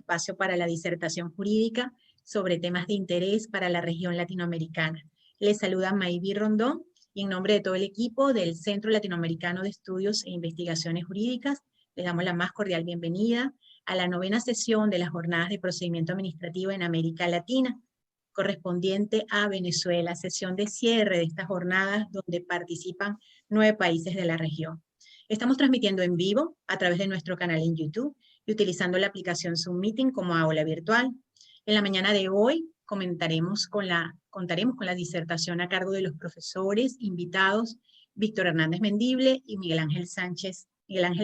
espacio para la disertación jurídica sobre temas de interés para la región latinoamericana. Les saluda Mayvi Rondón y en nombre de todo el equipo del Centro Latinoamericano de Estudios e Investigaciones Jurídicas, les damos la más cordial bienvenida a la 9ª sesión de las Jornadas de Procedimiento Administrativo en América Latina, correspondiente a Venezuela, sesión de cierre de estas jornadas donde participan 9 países de la región. Estamos transmitiendo en vivo a través de nuestro canal en YouTube y utilizando la aplicación Zoom Meeting como aula virtual. En la mañana de hoy contaremos con la disertación a cargo de los profesores invitados Víctor Hernández Mendible y Miguel Ángel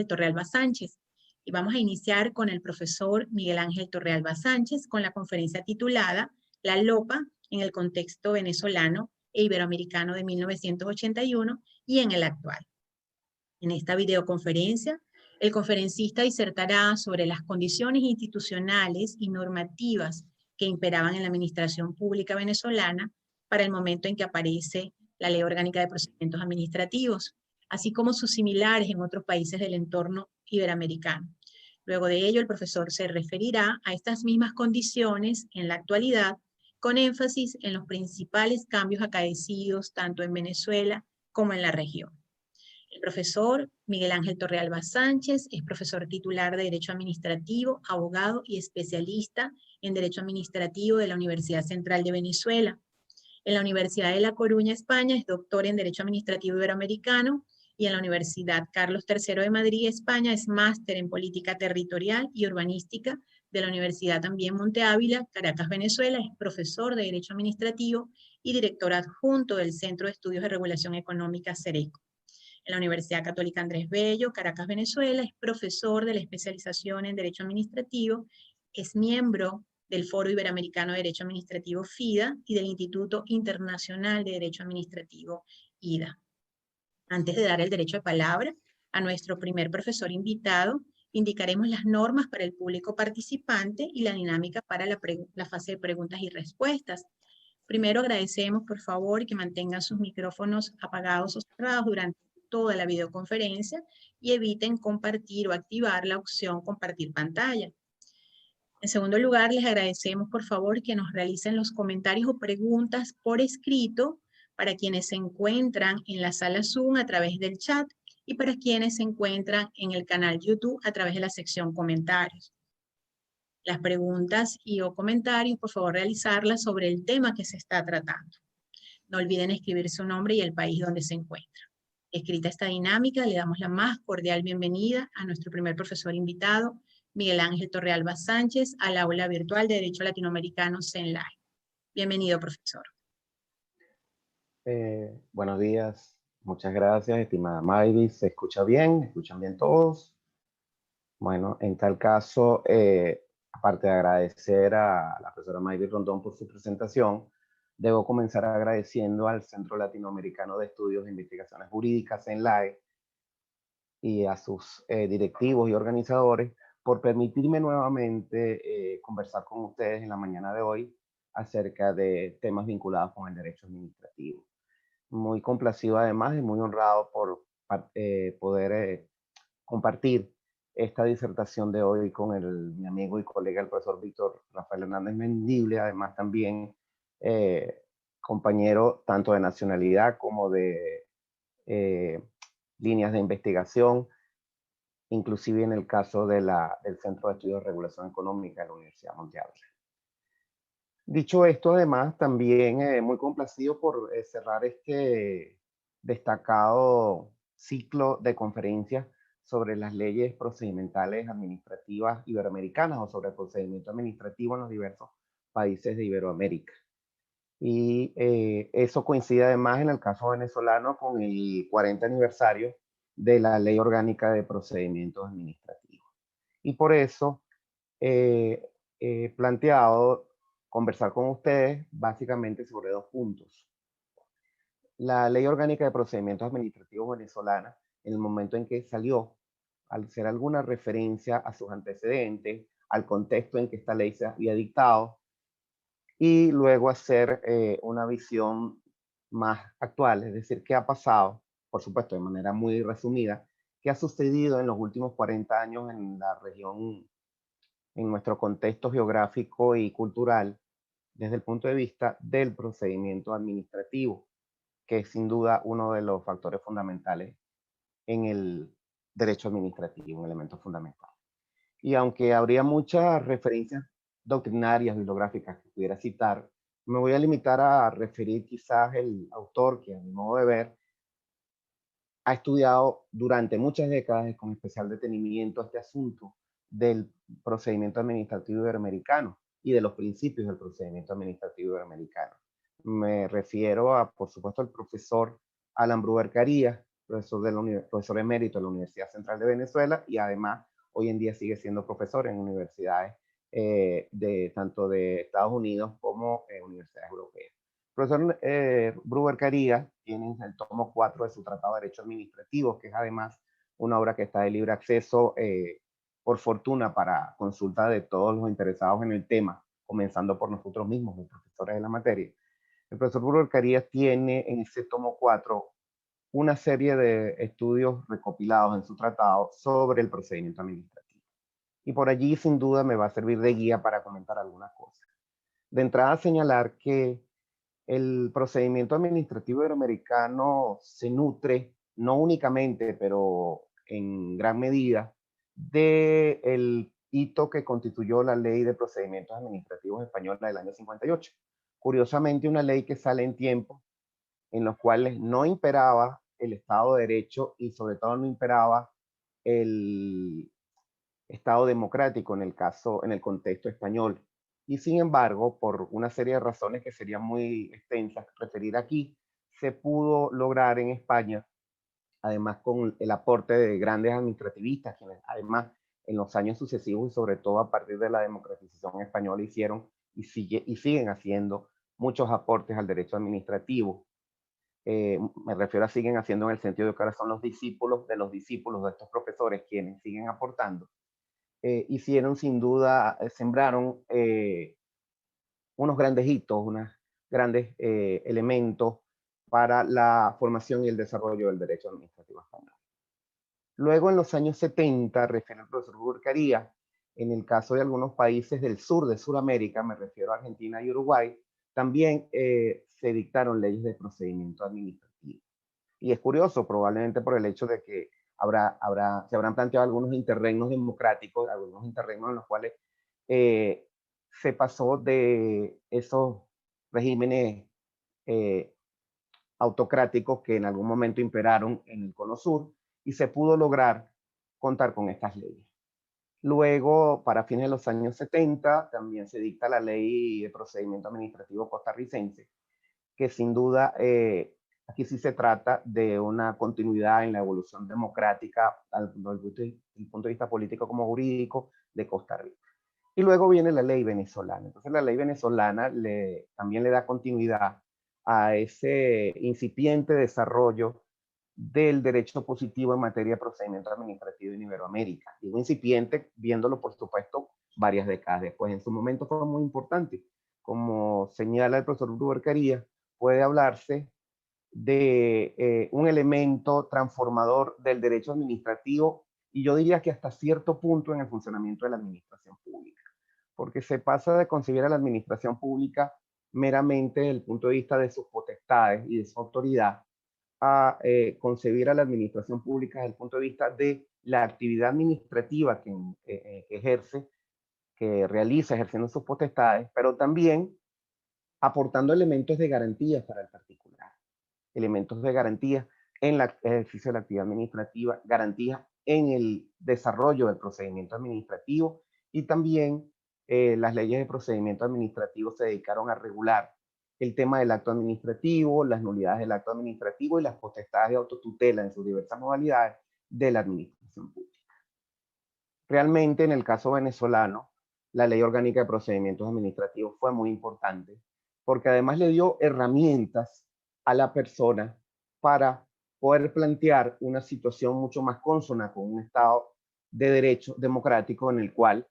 Torrealba Sánchez. Y vamos a iniciar con el profesor Miguel Ángel Torrealba Sánchez con la conferencia titulada La LOPA en el contexto venezolano e iberoamericano de 1981 y en el actual. En esta videoconferencia, el conferencista disertará sobre las condiciones institucionales y normativas que imperaban en la administración pública venezolana para el momento en que aparece la Ley Orgánica de Procedimientos Administrativos, así como sus similares en otros países del entorno iberoamericano. Luego de ello, el profesor se referirá a estas mismas condiciones en la actualidad, con énfasis en los principales cambios acaecidos tanto en Venezuela como en la región. El profesor Miguel Ángel Torrealba Sánchez es profesor titular de Derecho Administrativo, abogado y especialista en Derecho Administrativo de la Universidad Central de Venezuela. En la Universidad de La Coruña, España, es doctor en Derecho Administrativo Iberoamericano y en la Universidad Carlos III de Madrid, España, es máster en Política Territorial y Urbanística de la Universidad también Monte Ávila, Caracas, Venezuela. Es profesor de Derecho Administrativo y director adjunto del Centro de Estudios de Regulación Económica, CERECO. En la Universidad Católica Andrés Bello, Caracas, Venezuela, es profesor de la especialización en Derecho Administrativo, es miembro del Foro Iberoamericano de Derecho Administrativo, FIDA, y del Instituto Internacional de Derecho Administrativo, IDA. Antes de dar el derecho de palabra a nuestro primer profesor invitado, indicaremos las normas para el público participante y la dinámica para la fase de preguntas y respuestas. Primero agradecemos, por favor, que mantengan sus micrófonos apagados o cerrados durante toda la videoconferencia y eviten compartir o activar la opción compartir pantalla. En segundo lugar, les agradecemos, por favor, que nos realicen los comentarios o preguntas por escrito para quienes se encuentran en la sala Zoom a través del chat y para quienes se encuentran en el canal YouTube a través de la sección comentarios. Las preguntas y o comentarios, por favor, realizarlas sobre el tema que se está tratando. No olviden escribir su nombre y el país donde se encuentra. Escrita esta dinámica, le damos la más cordial bienvenida a nuestro primer profesor invitado, Miguel Ángel Torrealba Sánchez, al aula virtual de Derecho Latinoamericano CENLAE. Bienvenido, profesor. Buenos días, muchas gracias, estimada Mayvi. ¿Se escucha bien? ¿Escuchan bien todos? Bueno, en tal caso, aparte de agradecer a la profesora Mayvi Rondón por su presentación, debo comenzar agradeciendo al Centro Latinoamericano de Estudios e Investigaciones Jurídicas, CENLAE, y a sus directivos y organizadores por permitirme nuevamente conversar con ustedes en la mañana de hoy acerca de temas vinculados con el derecho administrativo. Muy complacido además y muy honrado por poder compartir esta disertación de hoy con mi amigo y colega, el profesor Víctor Rafael Hernández Mendible, además también compañero tanto de nacionalidad como de líneas de investigación, inclusive en el caso del Centro de Estudios de Regulación Económica de la Universidad Monte Ávila. Dicho esto, además, también muy complacido por cerrar este destacado ciclo de conferencias sobre las leyes procedimentales administrativas iberoamericanas o sobre el procedimiento administrativo en los diversos países de Iberoamérica. Y eso coincide además en el caso venezolano con el 40 aniversario de la Ley Orgánica de Procedimientos Administrativos. Y por eso he planteado conversar con ustedes básicamente sobre dos puntos. La Ley Orgánica de Procedimientos Administrativos venezolana, en el momento en que salió, al hacer alguna referencia a sus antecedentes, al contexto en que esta ley se había dictado, y luego hacer una visión más actual, es decir, qué ha pasado, por supuesto de manera muy resumida, qué ha sucedido en los últimos 40 años en la región en nuestro contexto geográfico y cultural desde el punto de vista del procedimiento administrativo, que es sin duda uno de los factores fundamentales en el derecho administrativo, un elemento fundamental. Y aunque habría muchas referencias doctrinarias, bibliográficas que pudiera citar, me voy a limitar a referir quizás el autor que, a mi modo de ver, ha estudiado durante muchas décadas con especial detenimiento este asunto del procedimiento administrativo iberoamericano y de los principios del procedimiento administrativo iberoamericano. Me refiero a, por supuesto, al profesor Alan Bruber Carías, profesor emérito de la Universidad Central de Venezuela, y además hoy en día sigue siendo profesor en universidades tanto de Estados Unidos como universidades europeas. El profesor Bruber Carías tiene el tomo 4 de su Tratado de Derecho Administrativo, que es además una obra que está de libre acceso, por fortuna, para consulta de todos los interesados en el tema, comenzando por nosotros mismos, los profesores de la materia. El profesor Bruber Carías tiene en ese tomo 4 una serie de estudios recopilados en su tratado sobre el procedimiento administrativo. Y por allí, sin duda, me va a servir de guía para comentar algunas cosas. De entrada, señalar que el procedimiento administrativo iberoamericano se nutre, no únicamente, pero en gran medida, del hito que constituyó la Ley de Procedimientos Administrativos Española del año 58. Curiosamente, una ley que sale en tiempos en los cuales no imperaba el Estado de Derecho y sobre todo no imperaba el Estado democrático en el contexto español. Y sin embargo, por una serie de razones que serían muy extensas referir aquí, se pudo lograr en España, además con el aporte de grandes administrativistas, quienes además en los años sucesivos y sobre todo a partir de la democratización española hicieron y siguen haciendo muchos aportes al derecho administrativo. Me refiero a siguen haciendo en el sentido de que ahora son los discípulos de estos profesores quienes siguen aportando. Hicieron sin duda, sembraron unos grandes hitos, unos grandes elementos para la formación y el desarrollo del derecho administrativo español. Luego, en los años 70, refiere el profesor Burcaría, en el caso de algunos países del sur de Sudamérica, me refiero a Argentina y Uruguay, también se dictaron leyes de procedimiento administrativo. Y es curioso, probablemente por el hecho de que se habrán planteado algunos interregnos democráticos, algunos interregnos en los cuales se pasó de esos regímenes eh, autocráticos que en algún momento imperaron en el Cono Sur y se pudo lograr contar con estas leyes. Luego, para fines de los años 70, también se dicta la Ley de Procedimiento Administrativo Costarricense, que sin duda aquí sí se trata de una continuidad en la evolución democrática desde el punto de vista político como jurídico de Costa Rica. Y luego viene la ley venezolana. Entonces la ley venezolana también le da continuidad a ese incipiente desarrollo del derecho positivo en materia de procedimiento administrativo en Iberoamérica. Digo incipiente, viéndolo por supuesto varias décadas después. En su momento fue muy importante. Como señala el profesor Bruber Carías, puede hablarse de un elemento transformador del derecho administrativo y yo diría que hasta cierto punto en el funcionamiento de la administración pública, porque se pasa de concebir a la administración pública meramente desde el punto de vista de sus potestades y de su autoridad a concebir a la administración pública desde el punto de vista de la actividad administrativa que ejerce, que realiza ejerciendo sus potestades, pero también aportando elementos de garantías para el particular, elementos de garantía en el ejercicio de la actividad administrativa, garantías en el desarrollo del procedimiento administrativo y también las leyes de procedimiento administrativo se dedicaron a regular el tema del acto administrativo, las nulidades del acto administrativo y las potestades de autotutela en sus diversas modalidades de la administración pública. Realmente, en el caso venezolano, la Ley Orgánica de Procedimientos Administrativos fue muy importante porque además le dio herramientas a la persona para poder plantear una situación mucho más consona con un Estado de derecho democrático en el cual,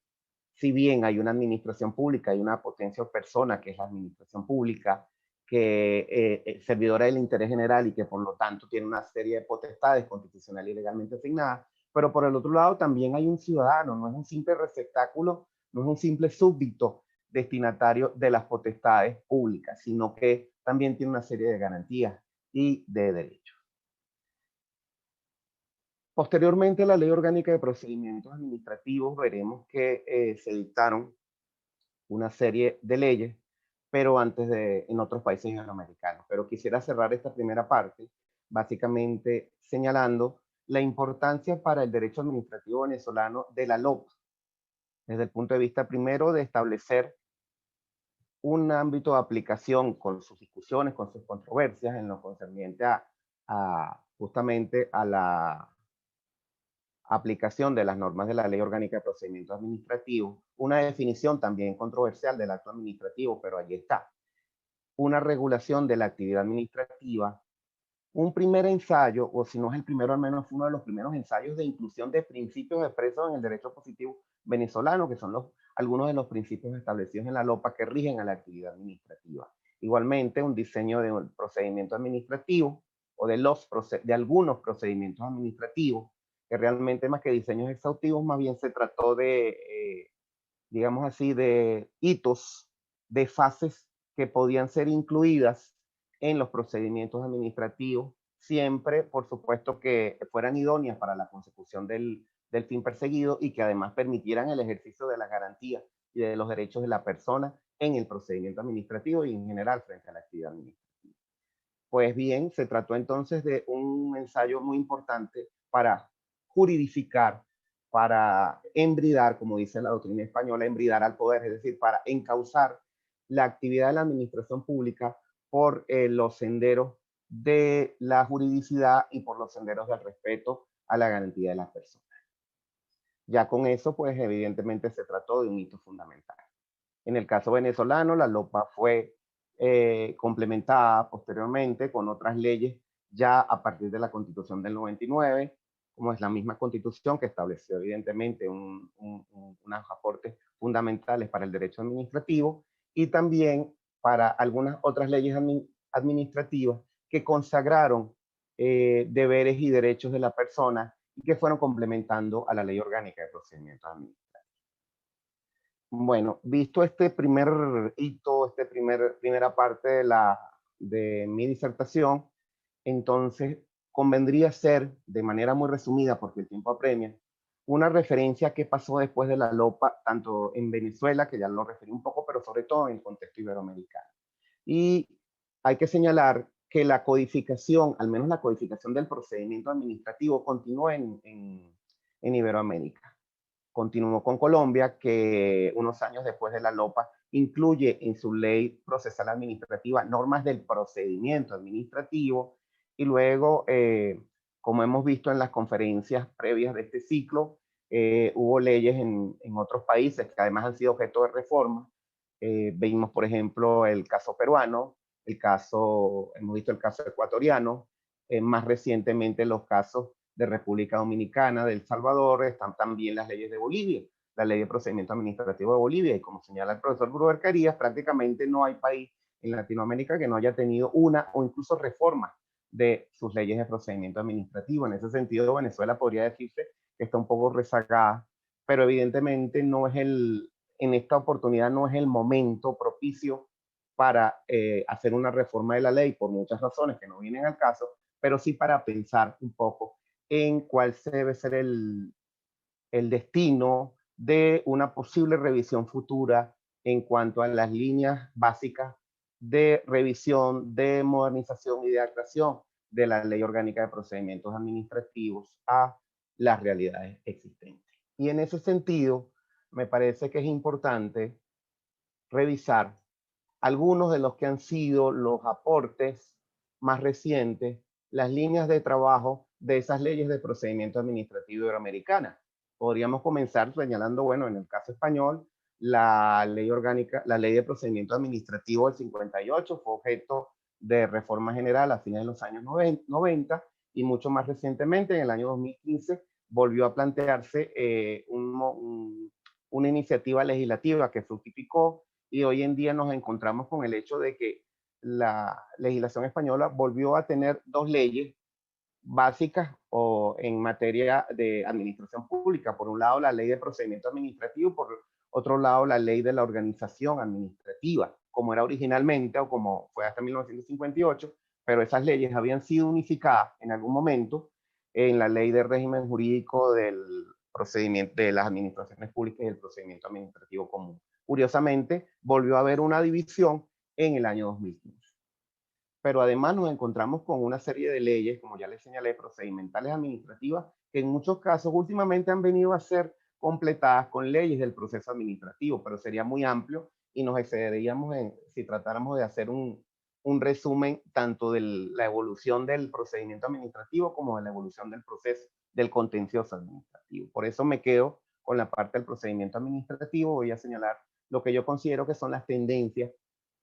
si bien hay una administración pública, hay una potencia o persona que es la administración pública, que es servidora del interés general y que por lo tanto tiene una serie de potestades constitucionales y legalmente asignadas, pero por el otro lado también hay un ciudadano, no es un simple receptáculo no es un simple súbdito destinatario de las potestades públicas, sino que también tiene una serie de garantías y de derechos. Posteriormente a la Ley Orgánica de Procedimientos Administrativos, veremos que se dictaron una serie de leyes, pero en otros países iberoamericanos. Pero quisiera cerrar esta primera parte, básicamente señalando la importancia para el derecho administrativo venezolano de la LOPA, desde el punto de vista primero de establecer un ámbito de aplicación con sus discusiones, con sus controversias en lo concerniente justamente a la aplicación de las normas de la Ley Orgánica de Procedimientos Administrativos, una definición también controversial del acto administrativo, pero allí está, una regulación de la actividad administrativa, un primer ensayo, o si no es el primero, al menos uno de los primeros ensayos de inclusión de principios expresos en el derecho positivo venezolano, que son algunos de los principios establecidos en la LOPA que rigen a la actividad administrativa. Igualmente, un diseño de un procedimiento administrativo o de algunos procedimientos administrativos, que realmente más que diseños exhaustivos, más bien se trató de, digamos así, de hitos, de fases que podían ser incluidas en los procedimientos administrativos, siempre, por supuesto, que fueran idóneas para la consecución del fin perseguido y que además permitieran el ejercicio de las garantías y de los derechos de la persona en el procedimiento administrativo y en general frente a la actividad administrativa. Pues bien, se trató entonces de un ensayo muy importante para juridificar, para embridar, como dice la doctrina española, embridar al poder, es decir, para encauzar la actividad de la administración pública por los senderos de la juridicidad y por los senderos del respeto a la garantía de las personas. Ya con eso, pues evidentemente se trató de un hito fundamental. En el caso venezolano, la LOPA fue complementada posteriormente con otras leyes ya a partir de la Constitución del 99, como es la misma Constitución que estableció evidentemente unos aportes fundamentales para el derecho administrativo y también para algunas otras leyes administrativas que consagraron deberes y derechos de la persona y que fueron complementando a la Ley Orgánica de Procedimientos Administrativos. Bueno, visto este primer hito, primera parte de mi disertación, entonces convendría hacer, de manera muy resumida, porque el tiempo apremia, una referencia a qué pasó después de la LOPA, tanto en Venezuela, que ya lo referí un poco, pero sobre todo en el contexto iberoamericano. Y hay que señalar que la codificación, al menos la codificación del procedimiento administrativo, continuó en Iberoamérica. Continuó con Colombia, que unos años después de la LOPA incluye en su ley procesal administrativa normas del procedimiento administrativo y luego, como hemos visto en las conferencias previas de este ciclo, hubo leyes en otros países que además han sido objeto de reforma. Vimos, por ejemplo, el caso peruano, hemos visto el caso ecuatoriano, más recientemente los casos de República Dominicana, de El Salvador, están también las leyes de Bolivia, la ley de procedimiento administrativo de Bolivia, y como señala el profesor Gruber Carías, prácticamente no hay país en Latinoamérica que no haya tenido una o incluso reforma de sus leyes de procedimiento administrativo. En ese sentido, Venezuela podría decirse que está un poco rezagada, pero evidentemente en esta oportunidad no es el momento propicio para hacer una reforma de la ley por muchas razones que no vienen al caso, pero sí para pensar un poco en cuál debe ser el destino de una posible revisión futura en cuanto a las líneas básicas de revisión, de modernización y de adaptación de la Ley Orgánica de Procedimientos Administrativos a las realidades existentes. Y en ese sentido, me parece que es importante revisar algunos de los que han sido los aportes más recientes, las líneas de trabajo de esas leyes de procedimiento administrativo iberoamericana. Podríamos comenzar señalando, bueno, en el caso español, la ley orgánica, la ley de procedimiento administrativo del 58 fue objeto de reforma general a fines de los años 90 y mucho más recientemente, en el año 2015, volvió a plantearse una iniciativa legislativa que fructificó y hoy en día nos encontramos con el hecho de que la legislación española volvió a tener dos leyes básicas o en materia de administración pública. Por un lado, la ley de procedimiento administrativo, por otro lado la ley de la organización administrativa, como era originalmente o como fue hasta 1958, pero esas leyes habían sido unificadas en algún momento en la ley de régimen jurídico del procedimiento de las administraciones públicas y el procedimiento administrativo común. Curiosamente, volvió a haber una división en el año 2015. Pero además nos encontramos con una serie de leyes, como ya les señalé, procedimentales administrativas, que en muchos casos últimamente han venido a ser completadas con leyes del proceso administrativo, pero sería muy amplio y nos excederíamos si tratáramos de hacer un resumen tanto de la evolución del procedimiento administrativo como de la evolución del proceso del contencioso administrativo. Por eso me quedo con la parte del procedimiento administrativo. Voy a señalar lo que yo considero que son las tendencias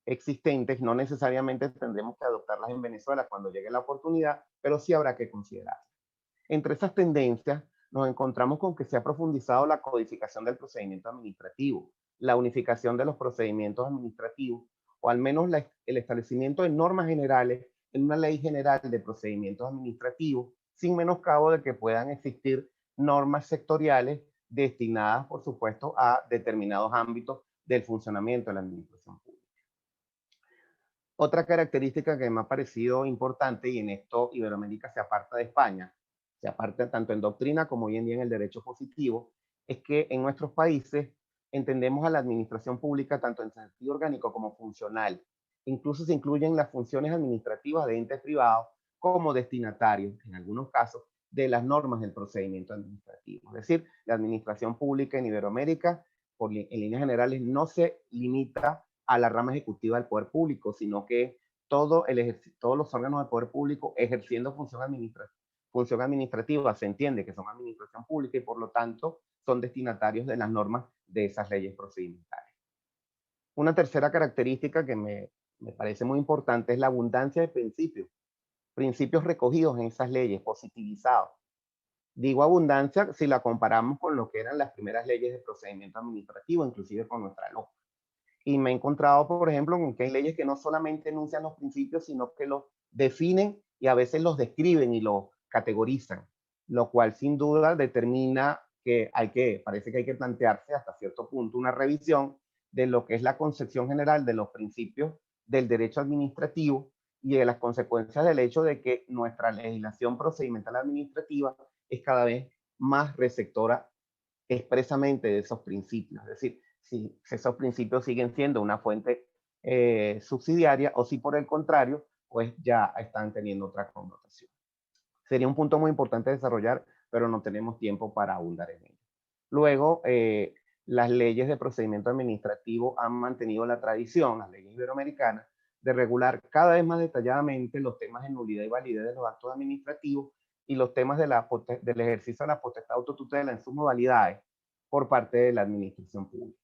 existentes. No necesariamente tendremos que adoptarlas en Venezuela cuando llegue la oportunidad, pero sí habrá que considerarlas. Entre esas tendencias nos encontramos con que se ha profundizado la codificación del procedimiento administrativo, la unificación de los procedimientos administrativos, o al menos el establecimiento de normas generales en una ley general de procedimientos administrativos, sin menoscabo de que puedan existir normas sectoriales destinadas, por supuesto, a determinados ámbitos del funcionamiento de la administración pública. Otra característica que me ha parecido importante, y en esto Iberoamérica se aparta de España, se aparta tanto en doctrina como hoy en día en el derecho positivo, es que en nuestros países entendemos a la administración pública tanto en sentido orgánico como funcional. Incluso se incluyen las funciones administrativas de entes privados como destinatarios, en algunos casos, de las normas del procedimiento administrativo. Es decir, la administración pública en Iberoamérica, en líneas generales, no se limita a la rama ejecutiva del poder público, sino que todos los órganos del poder público ejerciendo función administrativa, se entiende que son administración pública y por lo tanto son destinatarios de las normas de esas leyes procedimentales. Una tercera característica que me parece muy importante es la abundancia de principios recogidos en esas leyes, positivizados. Digo abundancia si la comparamos con lo que eran las primeras leyes de procedimiento administrativo, inclusive con nuestra LOA. Y me he encontrado, por ejemplo, con que hay leyes que no solamente enuncian los principios, sino que los definen y a veces los describen y los categorizan, lo cual sin duda determina que parece que hay que plantearse hasta cierto punto una revisión de lo que es la concepción general de los principios del derecho administrativo y de las consecuencias del hecho de que nuestra legislación procedimental administrativa es cada vez más receptora expresamente de esos principios. Es decir, si esos principios siguen siendo una fuente subsidiaria o si por el contrario, pues ya están teniendo otra connotación. Sería un punto muy importante desarrollar, pero no tenemos tiempo para ahondar en ello. Luego, las leyes de procedimiento administrativo han mantenido la tradición, las leyes iberoamericanas, de regular cada vez más detalladamente los temas de nulidad y validez de los actos administrativos y los temas del ejercicio de la potestad de autotutela en sus modalidades por parte de la administración pública.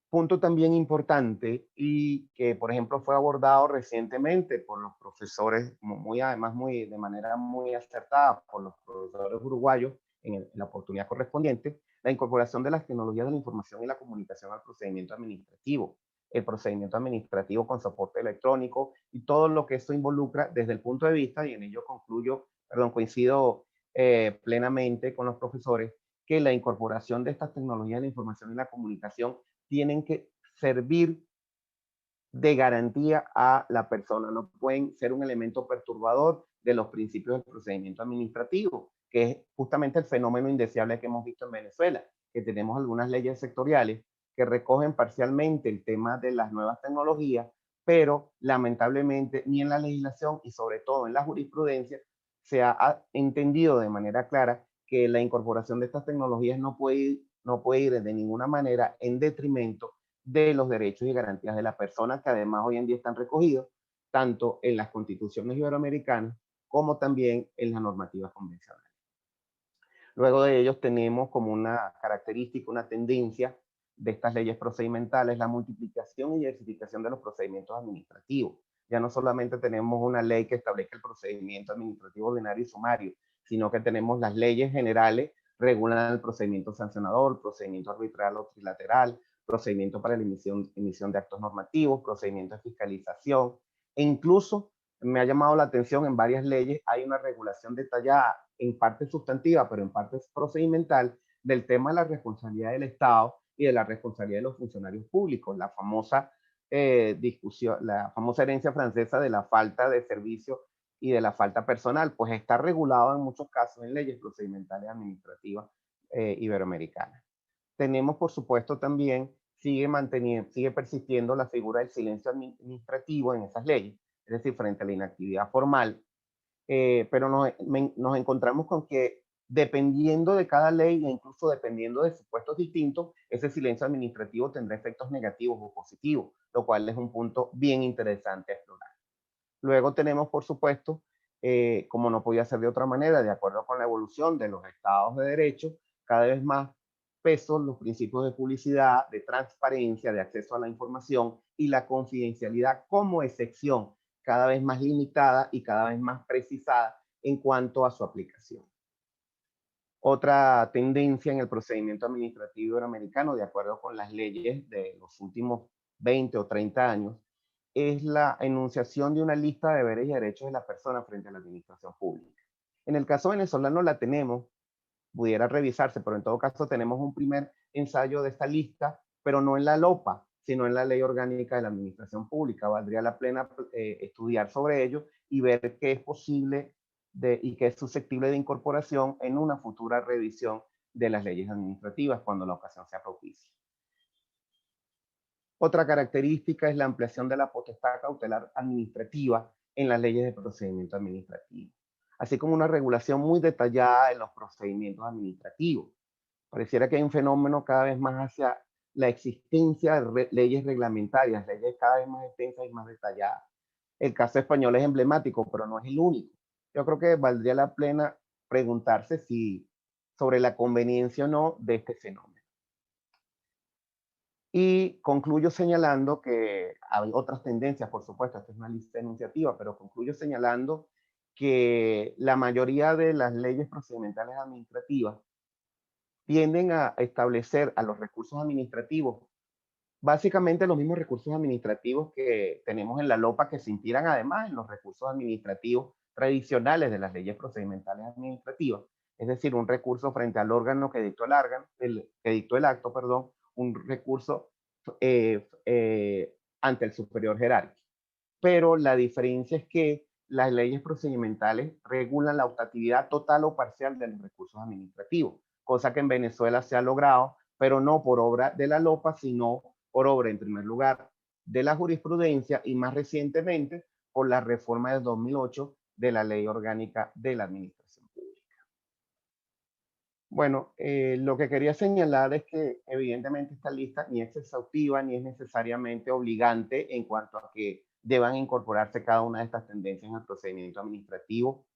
Punto también importante y que, por ejemplo, fue abordado recientemente por los profesores, de manera muy acertada por los profesores uruguayos en la oportunidad correspondiente, la incorporación de las tecnologías de la información y la comunicación al procedimiento administrativo, el procedimiento administrativo con soporte electrónico y todo lo que eso involucra desde el punto de vista, y en ello coincido plenamente con los profesores, que la incorporación de estas tecnologías de la información y la comunicación tienen que servir de garantía a la persona, no pueden ser un elemento perturbador de los principios del procedimiento administrativo, que es justamente el fenómeno indeseable que hemos visto en Venezuela, que tenemos algunas leyes sectoriales que recogen parcialmente el tema de las nuevas tecnologías, pero lamentablemente ni en la legislación y sobre todo en la jurisprudencia se ha entendido de manera clara que la incorporación de estas tecnologías no puede ir de ninguna manera en detrimento de los derechos y garantías de la persona, que además hoy en día están recogidos tanto en las constituciones iberoamericanas como también en las normativas convencionales. Luego de ellos tenemos como una característica, una tendencia de estas leyes procedimentales, la multiplicación y diversificación de los procedimientos administrativos. Ya no solamente tenemos una ley que establezca el procedimiento administrativo ordinario y sumario, sino que tenemos las leyes generales regulan el procedimiento sancionador, procedimiento arbitral o trilateral, procedimiento para la emisión de actos normativos, procedimiento de fiscalización, e incluso me ha llamado la atención en varias leyes hay una regulación detallada en parte sustantiva, pero en parte procedimental, del tema de la responsabilidad del Estado y de la responsabilidad de los funcionarios públicos, la famosa discusión, la famosa herencia francesa de la falta de servicio y de la falta personal, pues está regulado en muchos casos en leyes procedimentales administrativas iberoamericanas. Tenemos, por supuesto, también sigue persistiendo la figura del silencio administrativo en esas leyes, es decir, frente a la inactividad formal, pero nos encontramos con que dependiendo de cada ley e incluso dependiendo de supuestos distintos, ese silencio administrativo tendrá efectos negativos o positivos, lo cual es un punto bien interesante a explorar. Luego tenemos, por supuesto, como no podía ser de otra manera, de acuerdo con la evolución de los estados de derecho, cada vez más pesos los principios de publicidad, de transparencia, de acceso a la información y la confidencialidad como excepción, cada vez más limitada y cada vez más precisada en cuanto a su aplicación. Otra tendencia en el procedimiento administrativo iberoamericano, de acuerdo con las leyes de los últimos 20 o 30 años, es la enunciación de una lista de deberes y derechos de la persona frente a la administración pública. En el caso venezolano la tenemos, pudiera revisarse, pero en todo caso tenemos un primer ensayo de esta lista, pero no en la LOPA, sino en la Ley Orgánica de la Administración Pública. Valdría la pena estudiar sobre ello y ver qué es posible y qué es susceptible de incorporación en una futura revisión de las leyes administrativas cuando la ocasión sea propicia. Otra característica es la ampliación de la potestad cautelar administrativa en las leyes de procedimiento administrativo, así como una regulación muy detallada en los procedimientos administrativos. Pareciera que hay un fenómeno cada vez más hacia la existencia de leyes reglamentarias, leyes cada vez más extensas y más detalladas. El caso español es emblemático, pero no es el único. Yo creo que valdría la pena preguntarse sobre la conveniencia o no de este fenómeno. Y concluyo señalando que hay otras tendencias, por supuesto, esta es una lista enunciativa, pero concluyo señalando que la mayoría de las leyes procedimentales administrativas tienden a establecer a los recursos administrativos, básicamente los mismos recursos administrativos que tenemos en la LOPA, que se inspiran además en los recursos administrativos tradicionales de las leyes procedimentales administrativas, es decir, un recurso frente al órgano que dictó el acto, perdón, un recurso ante el superior jerárquico. Pero la diferencia es que las leyes procedimentales regulan la optatividad total o parcial de los recursos administrativos, cosa que en Venezuela se ha logrado, pero no por obra de la LOPA, sino por obra, en primer lugar, de la jurisprudencia y más recientemente por la reforma de 2008 de la Ley Orgánica de la Administración Pública. Bueno, lo que quería señalar es que evidentemente esta lista ni es exhaustiva ni es necesariamente obligante en cuanto a que deban incorporarse cada una de estas tendencias en el procedimiento administrativo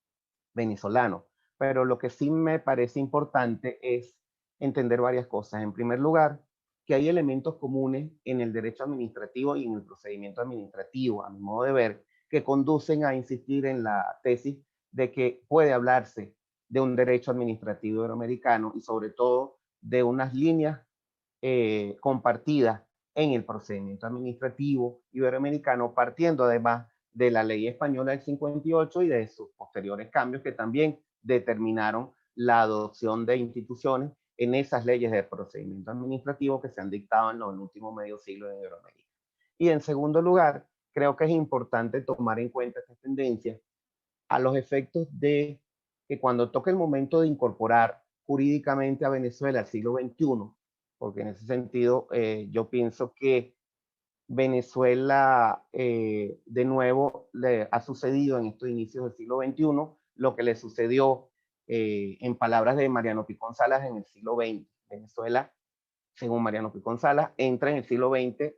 venezolano. Pero lo que sí me parece importante es entender varias cosas. En primer lugar, que hay elementos comunes en el derecho administrativo y en el procedimiento administrativo, a mi modo de ver, que conducen a insistir en la tesis de que puede hablarse de un derecho administrativo iberoamericano y sobre todo de unas líneas compartidas en el procedimiento administrativo iberoamericano, partiendo además de la ley española del 58 y de sus posteriores cambios que también determinaron la adopción de instituciones en esas leyes de procedimiento administrativo que se han dictado en el último medio siglo de Iberoamérica. Y en segundo lugar, creo que es importante tomar en cuenta esta tendencia a los efectos de que cuando toque el momento de incorporar jurídicamente a Venezuela al siglo XXI, porque en ese sentido yo pienso que Venezuela de nuevo le ha sucedido en estos inicios del siglo XXI lo que le sucedió en palabras de Mariano Picón Salas en el siglo XX. Venezuela, según Mariano Picón Salas, entra en el siglo XX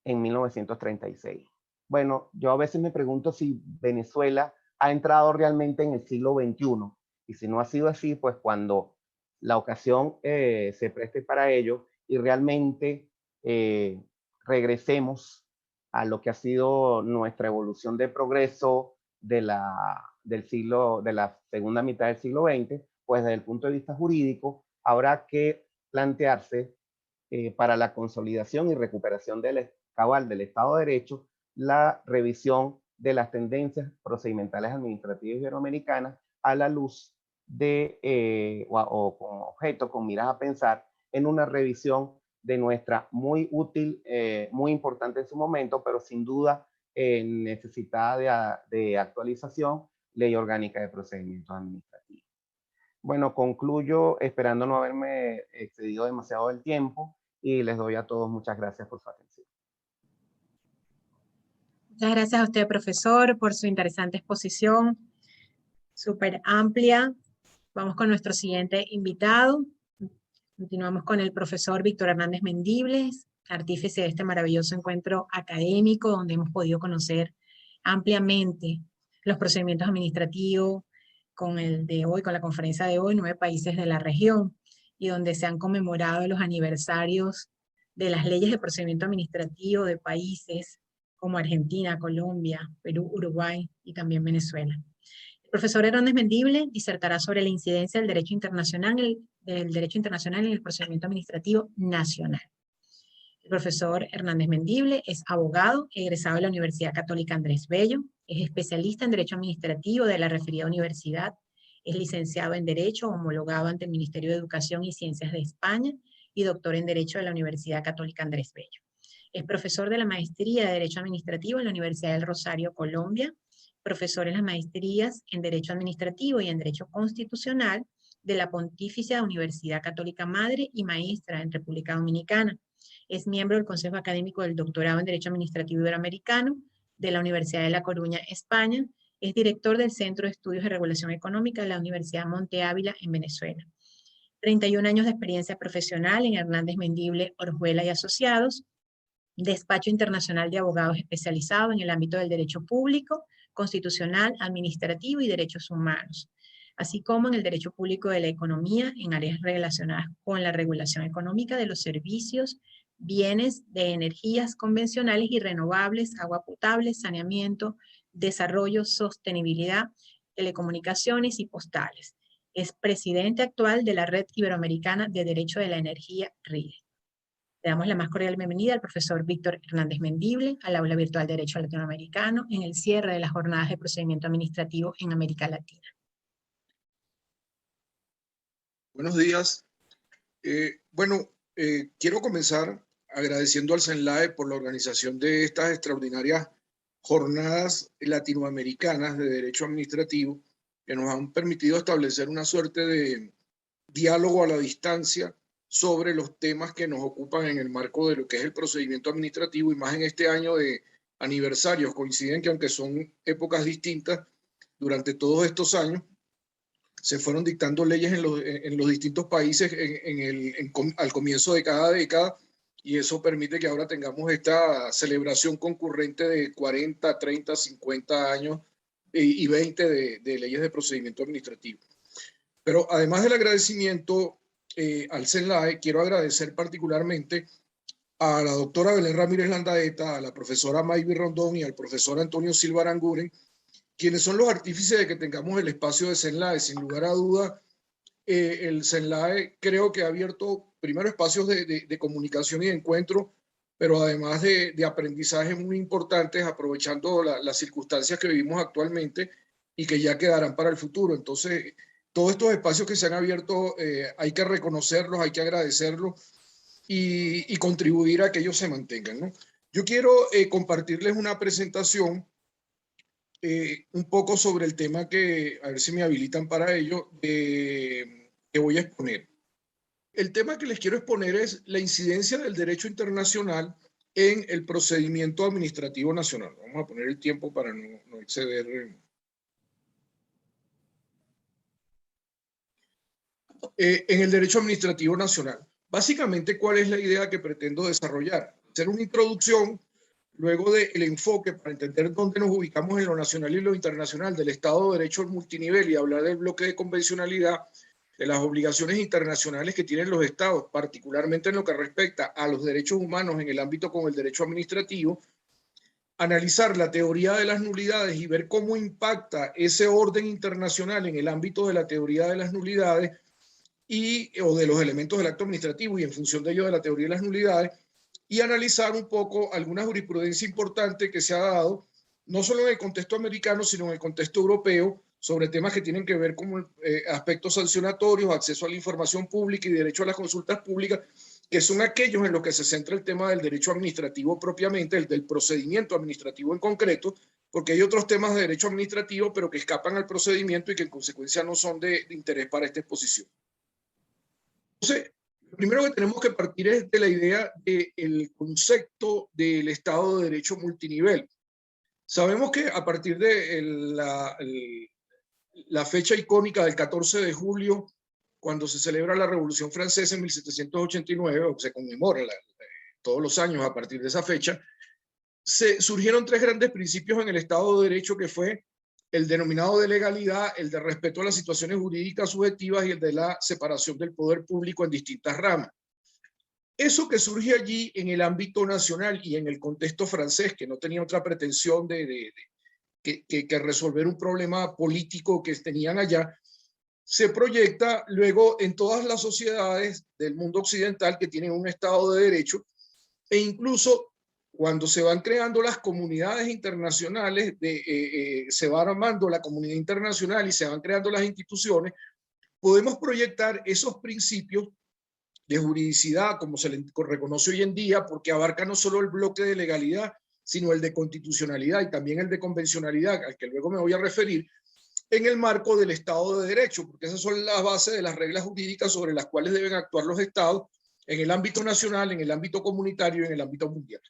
en 1936. Bueno, yo a veces me pregunto si Venezuela ha entrado realmente en el siglo XXI. Y si no ha sido así, pues cuando la ocasión se preste para ello y realmente regresemos a lo que ha sido nuestra evolución de progreso de la segunda mitad del siglo XX, pues desde el punto de vista jurídico habrá que plantearse para la consolidación y recuperación del cabal del Estado de Derecho, la revisión de las tendencias procedimentales administrativas iberoamericanas a la luz de, o con objeto, con miras a pensar en una revisión de nuestra, muy útil, muy importante en su momento, pero sin duda necesitada de actualización, Ley Orgánica de Procedimientos Administrativos. Bueno, concluyo esperando no haberme excedido demasiado del tiempo y les doy a todos muchas gracias por su atención. Muchas gracias a usted, profesor, por su interesante exposición, súper amplia. Vamos con nuestro siguiente invitado. Continuamos con el profesor Víctor Hernández Mendibles, artífice de este maravilloso encuentro académico, donde hemos podido conocer ampliamente los procedimientos administrativos, con el de hoy, con la conferencia de hoy, 9 países de la región, y donde se han conmemorado los aniversarios de las leyes de procedimiento administrativo de países como Argentina, Colombia, Perú, Uruguay y también Venezuela. El profesor Hernández Mendible disertará sobre la incidencia del derecho internacional en el procedimiento administrativo nacional. El profesor Hernández Mendible es abogado, egresado de la Universidad Católica Andrés Bello, es especialista en Derecho Administrativo de la referida universidad, es licenciado en Derecho, homologado ante el Ministerio de Educación y Ciencias de España y doctor en Derecho de la Universidad Católica Andrés Bello. Es profesor de la Maestría de Derecho Administrativo en la Universidad del Rosario, Colombia, profesor en las maestrías en Derecho Administrativo y en Derecho Constitucional de la Pontificia Universidad Católica Madre y maestra en República Dominicana. Es miembro del Consejo Académico del Doctorado en Derecho Administrativo Iberoamericano de la Universidad de La Coruña, España. Es director del Centro de Estudios de Regulación Económica de la Universidad Monte Ávila en Venezuela. 31 años de experiencia profesional en Hernández Mendible, Orjuela y Asociados. Despacho internacional de abogados especializado en el ámbito del derecho público, constitucional, administrativo y derechos humanos, así como en el derecho público de la economía en áreas relacionadas con la regulación económica de los servicios, bienes de energías convencionales y renovables, agua potable, saneamiento, desarrollo, sostenibilidad, telecomunicaciones y postales. Es presidente actual de la Red Iberoamericana de Derecho de la Energía, RIDE. Le damos la más cordial bienvenida al profesor Víctor Hernández Mendible al aula virtual de Derecho Latinoamericano en el cierre de las jornadas de procedimiento administrativo en América Latina. Buenos días. Quiero comenzar agradeciendo al CENLAE por la organización de estas extraordinarias jornadas latinoamericanas de derecho administrativo que nos han permitido establecer una suerte de diálogo a la distancia sobre los temas que nos ocupan en el marco de lo que es el procedimiento administrativo, y más en este año de aniversarios. Coinciden que, aunque son épocas distintas, durante todos estos años se fueron dictando leyes en los distintos países al comienzo de cada década, y eso permite que ahora tengamos esta celebración concurrente de 40, 30, 50 años y 20 de leyes de procedimiento administrativo. Pero además del agradecimiento al CENLAE, quiero agradecer particularmente a la doctora Belén Ramírez Landaeta, a la profesora Mayvi Rondón y al profesor Antonio Silva Aranguren, quienes son los artífices de que tengamos el espacio de CENLAE. Sin lugar a duda, el CENLAE creo que ha abierto primero espacios de comunicación y de encuentro, pero además de aprendizaje muy importantes, aprovechando las circunstancias que vivimos actualmente y que ya quedarán para el futuro. Entonces, todos estos espacios que se han abierto hay que reconocerlos, hay que agradecerlos y contribuir a que ellos se mantengan, ¿no? Yo quiero compartirles una presentación un poco sobre el tema que, a ver si me habilitan para ello, que voy a exponer. El tema que les quiero exponer es la incidencia del derecho internacional en el procedimiento administrativo nacional. Vamos a poner el tiempo para no exceder. En el derecho administrativo nacional. Básicamente, ¿cuál es la idea que pretendo desarrollar? Hacer una introducción, luego del enfoque para entender dónde nos ubicamos en lo nacional y lo internacional del Estado de Derecho multinivel, y hablar del bloque de convencionalidad, de las obligaciones internacionales que tienen los Estados, particularmente en lo que respecta a los derechos humanos en el ámbito con el derecho administrativo, analizar la teoría de las nulidades y ver cómo impacta ese orden internacional en el ámbito de la teoría de las nulidades o de los elementos del acto administrativo, y en función de ello de la teoría de las nulidades, y analizar un poco alguna jurisprudencia importante que se ha dado, no solo en el contexto americano, sino en el contexto europeo, sobre temas que tienen que ver con aspectos sancionatorios, acceso a la información pública y derecho a las consultas públicas, que son aquellos en los que se centra el tema del derecho administrativo propiamente, el del procedimiento administrativo en concreto, porque hay otros temas de derecho administrativo, pero que escapan al procedimiento y que en consecuencia no son de interés para esta exposición. Entonces, lo primero que tenemos que partir es de la idea del concepto del Estado de Derecho multinivel. Sabemos que a partir de la fecha icónica del 14 de julio, cuando se celebra la Revolución Francesa en 1789, o se conmemora todos los años a partir de esa fecha, surgieron tres grandes principios en el Estado de Derecho, que fue el denominado de legalidad, el de respeto a las situaciones jurídicas subjetivas y el de la separación del poder público en distintas ramas. Eso que surge allí en el ámbito nacional y en el contexto francés, que no tenía otra pretensión que resolver un problema político que tenían allá, se proyecta luego en todas las sociedades del mundo occidental que tienen un Estado de Derecho, e incluso cuando se van creando las comunidades internacionales, se va armando la comunidad internacional y se van creando las instituciones, podemos proyectar esos principios de juridicidad, como se le reconoce hoy en día, porque abarca no solo el bloque de legalidad, sino el de constitucionalidad y también el de convencionalidad, al que luego me voy a referir, en el marco del Estado de Derecho, porque esas son las bases de las reglas jurídicas sobre las cuales deben actuar los Estados en el ámbito nacional, en el ámbito comunitario y en el ámbito mundial.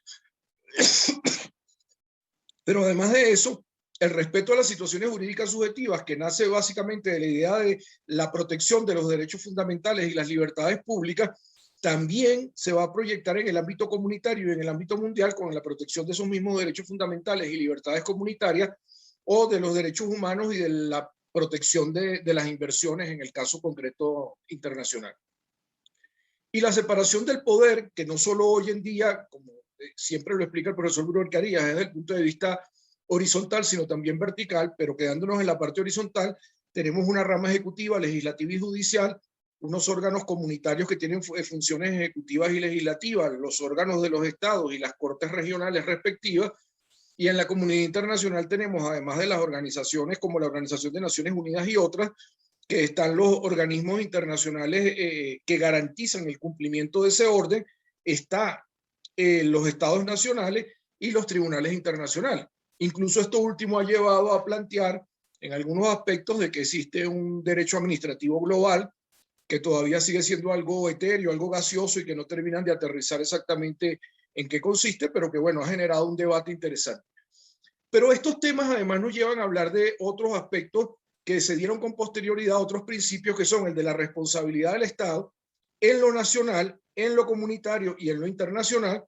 Pero además de eso, el respeto a las situaciones jurídicas subjetivas, que nace básicamente de la idea de la protección de los derechos fundamentales y las libertades públicas, también se va a proyectar en el ámbito comunitario y en el ámbito mundial con la protección de esos mismos derechos fundamentales y libertades comunitarias, o de los derechos humanos y de la protección de las inversiones en el caso concreto internacional. Y la separación del poder, que no solo hoy en día, como siempre lo explica el profesor Bruno Carías, es desde el punto de vista horizontal, sino también vertical, pero quedándonos en la parte horizontal, tenemos una rama ejecutiva, legislativa y judicial, unos órganos comunitarios que tienen funciones ejecutivas y legislativas, los órganos de los estados y las cortes regionales respectivas, y en la comunidad internacional tenemos, además de las organizaciones como la Organización de Naciones Unidas y otras, que están los organismos internacionales que garantizan el cumplimiento de ese orden, está los estados nacionales y los tribunales internacionales. Incluso esto último ha llevado a plantear en algunos aspectos de que existe un derecho administrativo global que todavía sigue siendo algo etéreo, algo gaseoso y que no terminan de aterrizar exactamente en qué consiste, pero que bueno, ha generado un debate interesante. Pero estos temas además nos llevan a hablar de otros aspectos que se dieron con posterioridad, otros principios que son el de la responsabilidad del Estado en lo nacional, en lo comunitario y en lo internacional,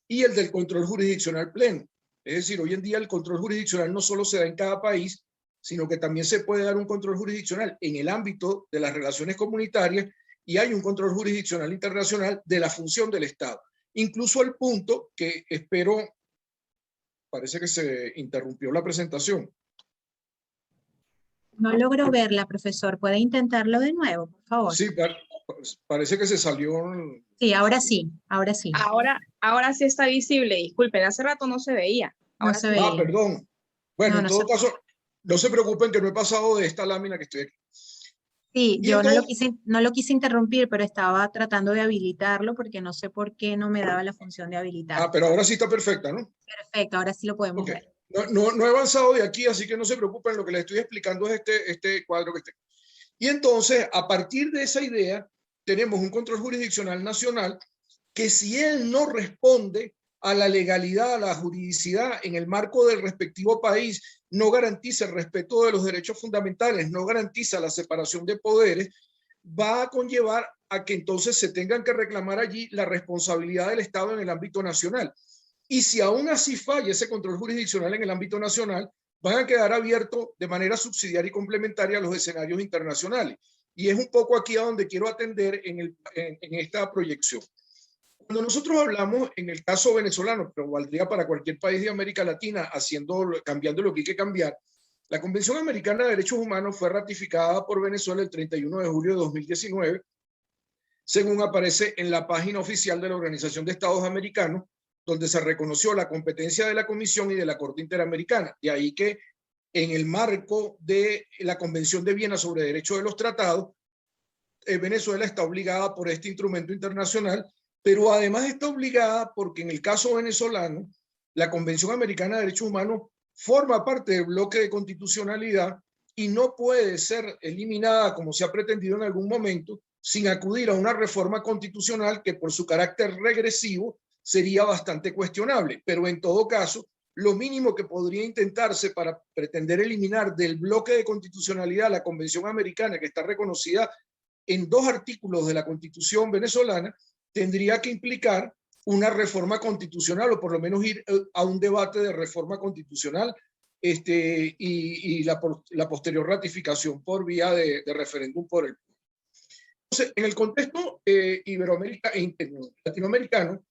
y el del control jurisdiccional pleno. Es decir, hoy en día el control jurisdiccional no solo se da en cada país, sino que también se puede dar un control jurisdiccional en el ámbito de las relaciones comunitarias, y hay un control jurisdiccional internacional de la función del Estado. Incluso al punto que espero, parece que se interrumpió la presentación. No logro verla, profesor. ¿Puede intentarlo de nuevo, por favor? Sí, parece que se salió. Sí, ahora sí, ahora sí. Ahora sí está visible. Disculpen, hace rato no se veía. No se veía. Ah, perdón. Bueno, en todo caso, no se preocupen que no he pasado de esta lámina que estoy aquí. Sí, yo no lo quise interrumpir, pero estaba tratando de habilitarlo porque no sé por qué no me daba la función de habilitar. Ah, pero ahora sí está perfecta, ¿no? Perfecto, ahora sí lo podemos ver. No he avanzado de aquí, así que no se preocupen, lo que les estoy explicando es este cuadro que tengo. Y entonces, a partir de esa idea, tenemos un control jurisdiccional nacional que, si él no responde a la legalidad, a la juridicidad en el marco del respectivo país, no garantiza el respeto de los derechos fundamentales, no garantiza la separación de poderes, va a conllevar a que entonces se tengan que reclamar allí la responsabilidad del Estado en el ámbito nacional. Y si aún así falla ese control jurisdiccional en el ámbito nacional, van a quedar abiertos de manera subsidiaria y complementaria a los escenarios internacionales. Y es un poco aquí a donde quiero atender en esta proyección. Cuando nosotros hablamos en el caso venezolano, pero valdría para cualquier país de América Latina, cambiando lo que hay que cambiar, la Convención Americana de Derechos Humanos fue ratificada por Venezuela el 31 de julio de 2019, según aparece en la página oficial de la Organización de Estados Americanos, donde se reconoció la competencia de la Comisión y de la Corte Interamericana. De ahí que en el marco de la Convención de Viena sobre Derechos de los Tratados, Venezuela está obligada por este instrumento internacional, pero además está obligada porque en el caso venezolano, la Convención Americana de Derechos Humanos forma parte del bloque de constitucionalidad y no puede ser eliminada como se ha pretendido en algún momento sin acudir a una reforma constitucional que por su carácter regresivo sería bastante cuestionable. Pero en todo caso, lo mínimo que podría intentarse para pretender eliminar del bloque de constitucionalidad la Convención Americana, que está reconocida en 2 artículos de la Constitución venezolana, tendría que implicar una reforma constitucional o por lo menos ir a un debate de reforma constitucional y la posterior ratificación por vía de referéndum por el pueblo. Entonces, en el contexto latinoamericano,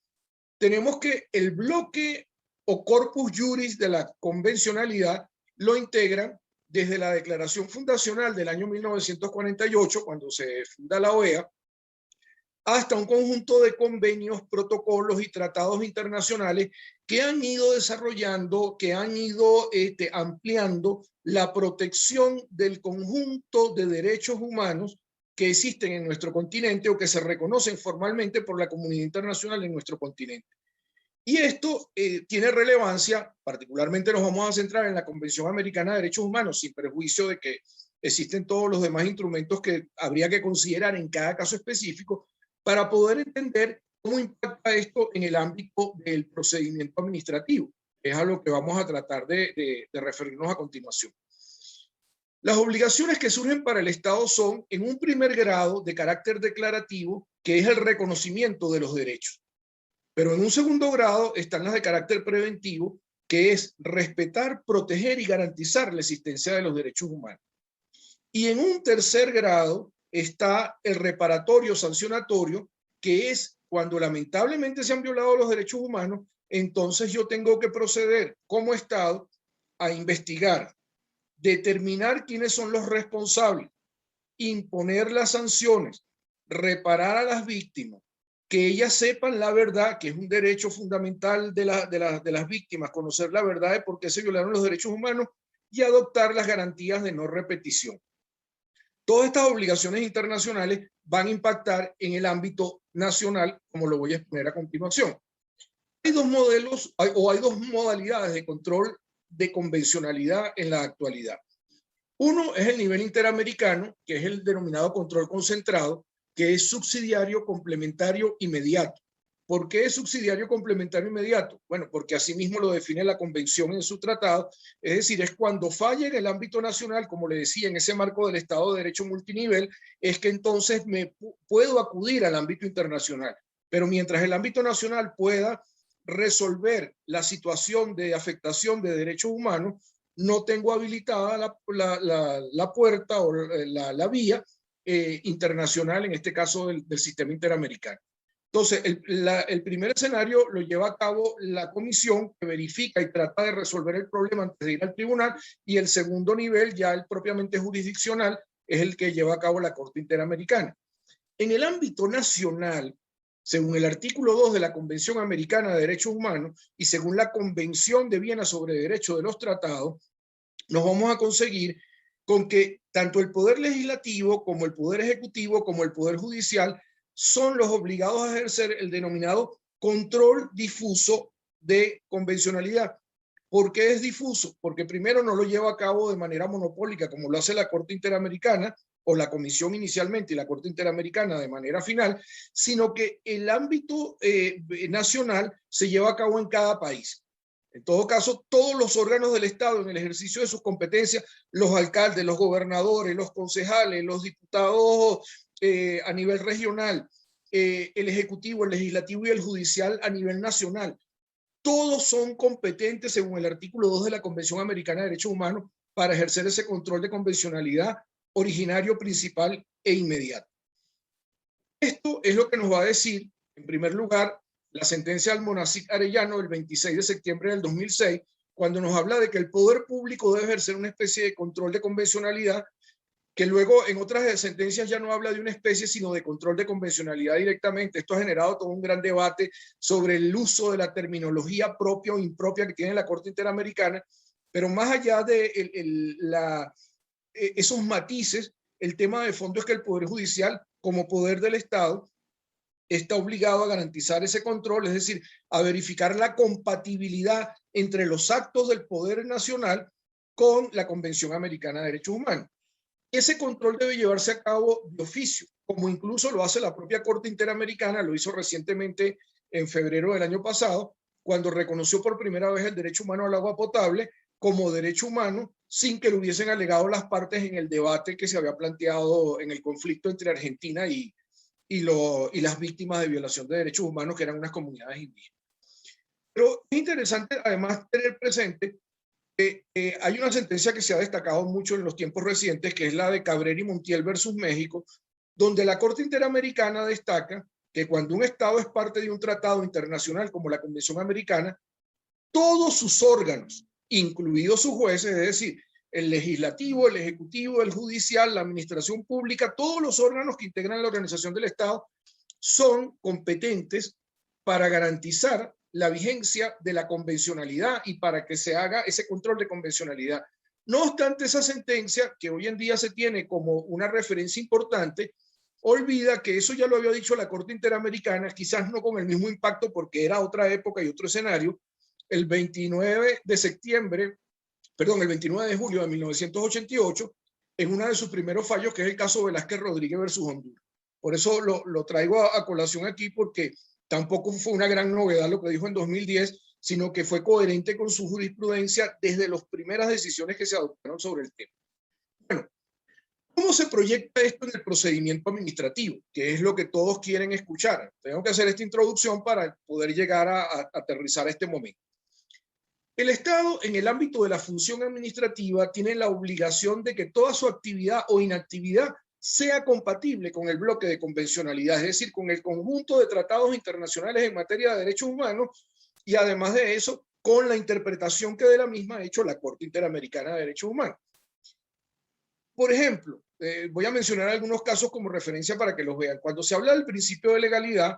tenemos que el bloque o corpus juris de la convencionalidad lo integran desde la declaración fundacional del año 1948, cuando se funda la OEA, hasta un conjunto de convenios, protocolos y tratados internacionales que han ido desarrollando, que han ido ampliando la protección del conjunto de derechos humanos que existen en nuestro continente o que se reconocen formalmente por la comunidad internacional en nuestro continente. Y esto tiene relevancia, particularmente nos vamos a centrar en la Convención Americana de Derechos Humanos, sin perjuicio de que existen todos los demás instrumentos que habría que considerar en cada caso específico, para poder entender cómo impacta esto en el ámbito del procedimiento administrativo, que es a lo que vamos a tratar de referirnos a continuación. Las obligaciones que surgen para el Estado son, en un primer grado, de carácter declarativo, que es el reconocimiento de los derechos. Pero en un segundo grado están las de carácter preventivo, que es respetar, proteger y garantizar la existencia de los derechos humanos. Y en un tercer grado está el reparatorio sancionatorio, que es cuando lamentablemente se han violado los derechos humanos, entonces yo tengo que proceder como Estado a investigar, determinar quiénes son los responsables, imponer las sanciones, reparar a las víctimas, que ellas sepan la verdad, que es un derecho fundamental de las víctimas, conocer la verdad de por qué se violaron los derechos humanos y adoptar las garantías de no repetición. Todas estas obligaciones internacionales van a impactar en el ámbito nacional, como lo voy a exponer a continuación. Hay 2 modelos hay 2 modalidades de control de convencionalidad en la actualidad. Uno es el nivel interamericano, que es el denominado control concentrado, que es subsidiario, complementario, inmediato. ¿Por qué es subsidiario, complementario, inmediato? Bueno, porque así mismo lo define la Convención en su tratado, es decir, es cuando falla en el ámbito nacional, como le decía, en ese marco del Estado de Derecho multinivel, es que entonces puedo acudir al ámbito internacional. Pero mientras el ámbito nacional pueda resolver la situación de afectación de derechos humanos, no tengo habilitada la puerta o la vía internacional, en este caso del sistema interamericano. Entonces, el primer escenario lo lleva a cabo la comisión que verifica y trata de resolver el problema antes de ir al tribunal, y el segundo nivel, ya el propiamente jurisdiccional, es el que lleva a cabo la Corte Interamericana. En el ámbito nacional, según el artículo 2 de la Convención Americana de Derechos Humanos y según la Convención de Viena sobre Derecho de los Tratados, nos vamos a conseguir con que tanto el Poder Legislativo como el Poder Ejecutivo como el Poder Judicial son los obligados a ejercer el denominado control difuso de convencionalidad. ¿Por qué es difuso? Porque primero no lo lleva a cabo de manera monopólica, como lo hace la Corte Interamericana o la Comisión inicialmente y la Corte Interamericana de manera final, sino que el ámbito nacional se lleva a cabo en cada país. En todo caso, todos los órganos del Estado en el ejercicio de sus competencias, los alcaldes, los gobernadores, los concejales, los diputados a nivel regional, el ejecutivo, el legislativo y el judicial a nivel nacional, todos son competentes según el artículo 2 de la Convención Americana de Derechos Humanos para ejercer ese control de convencionalidad originario, principal e inmediato. Esto es lo que nos va a decir, en primer lugar, la sentencia del Almonacid Arellano del 26 de septiembre del 2006, cuando nos habla de que el poder público debe ejercer una especie de control de convencionalidad, que luego en otras sentencias ya no habla de una especie, sino de control de convencionalidad directamente. Esto ha generado todo un gran debate sobre el uso de la terminología propia o impropia que tiene la Corte Interamericana, pero más allá de esos matices, el tema de fondo es que el Poder Judicial como poder del Estado, está obligado a garantizar ese control, es decir, a verificar la compatibilidad entre los actos del poder nacional con la Convención Americana de Derechos Humanos. Ese control debe llevarse a cabo de oficio, como incluso lo hace la propia Corte Interamericana, lo hizo recientemente en febrero del año pasado, cuando reconoció por primera vez el derecho humano al agua potable como derecho humano, sin que lo hubiesen alegado las partes en el debate que se había planteado en el conflicto entre Argentina y las víctimas de violación de derechos humanos, que eran unas comunidades indígenas. Pero es interesante además tener presente que hay una sentencia que se ha destacado mucho en los tiempos recientes, que es la de Cabrera y Montiel versus México, donde la Corte Interamericana destaca que cuando un Estado es parte de un tratado internacional como la Convención Americana, todos sus órganos, incluidos sus jueces, es decir, el legislativo, el ejecutivo, el judicial, la administración pública, todos los órganos que integran la organización del Estado son competentes para garantizar la vigencia de la convencionalidad y para que se haga ese control de convencionalidad. No obstante, esa sentencia, que hoy en día se tiene como una referencia importante, olvida que eso ya lo había dicho la Corte Interamericana, quizás no con el mismo impacto porque era otra época y otro escenario. El 29 de julio de 1988, en uno de sus primeros fallos, que es el caso Velázquez Rodríguez versus Honduras. Por eso lo traigo a colación aquí, porque tampoco fue una gran novedad lo que dijo en 2010, sino que fue coherente con su jurisprudencia desde las primeras decisiones que se adoptaron sobre el tema. Bueno, ¿cómo se proyecta esto en el procedimiento administrativo? Que es lo que todos quieren escuchar. Tengo que hacer esta introducción para poder llegar a aterrizar este momento. El Estado, en el ámbito de la función administrativa, tiene la obligación de que toda su actividad o inactividad sea compatible con el bloque de convencionalidad, es decir, con el conjunto de tratados internacionales en materia de derechos humanos, y además de eso, con la interpretación que de la misma ha hecho la Corte Interamericana de Derechos Humanos. Por ejemplo, voy a mencionar algunos casos como referencia para que los vean. Cuando se habla del principio de legalidad,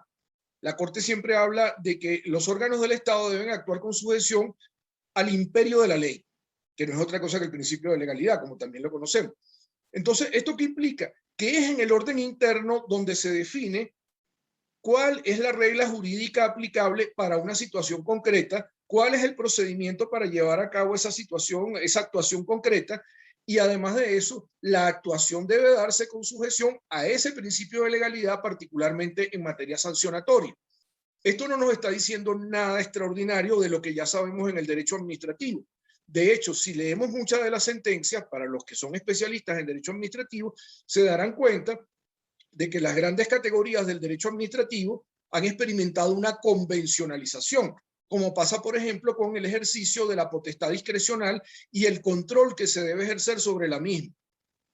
la Corte siempre habla de que los órganos del Estado deben actuar con sujeción al imperio de la ley, que no es otra cosa que el principio de legalidad, como también lo conocemos. Entonces, ¿esto qué implica? Que es en el orden interno donde se define cuál es la regla jurídica aplicable para una situación concreta, cuál es el procedimiento para llevar a cabo esa situación, esa actuación concreta, y además de eso, la actuación debe darse con sujeción a ese principio de legalidad, particularmente en materia sancionatoria. Esto no nos está diciendo nada extraordinario de lo que ya sabemos en el derecho administrativo. De hecho, si leemos muchas de las sentencias, para los que son especialistas en derecho administrativo, se darán cuenta de que las grandes categorías del derecho administrativo han experimentado una convencionalización, como pasa, por ejemplo, con el ejercicio de la potestad discrecional y el control que se debe ejercer sobre la misma.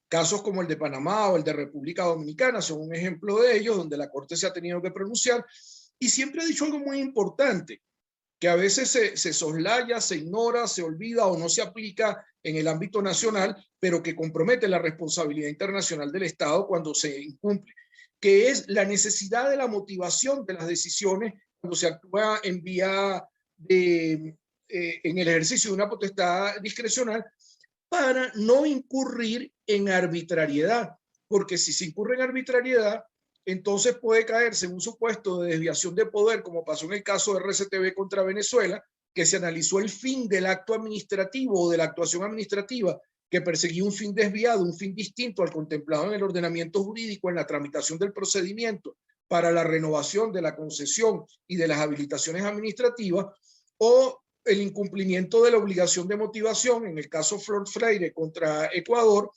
Casos como el de Panamá o el de República Dominicana son un ejemplo de ellos, donde la Corte se ha tenido que pronunciar. Y siempre ha dicho algo muy importante, que a veces se soslaya, se ignora, se olvida o no se aplica en el ámbito nacional, pero que compromete la responsabilidad internacional del Estado cuando se incumple, que es la necesidad de la motivación de las decisiones cuando se actúa en vía en el ejercicio de una potestad discrecional, para no incurrir en arbitrariedad, porque si se incurre en arbitrariedad, entonces puede caerse en un supuesto de desviación de poder, como pasó en el caso de RCTV contra Venezuela, que se analizó el fin del acto administrativo o de la actuación administrativa que perseguía un fin desviado, un fin distinto al contemplado en el ordenamiento jurídico en la tramitación del procedimiento para la renovación de la concesión y de las habilitaciones administrativas, o el incumplimiento de la obligación de motivación en el caso Flor Freire contra Ecuador,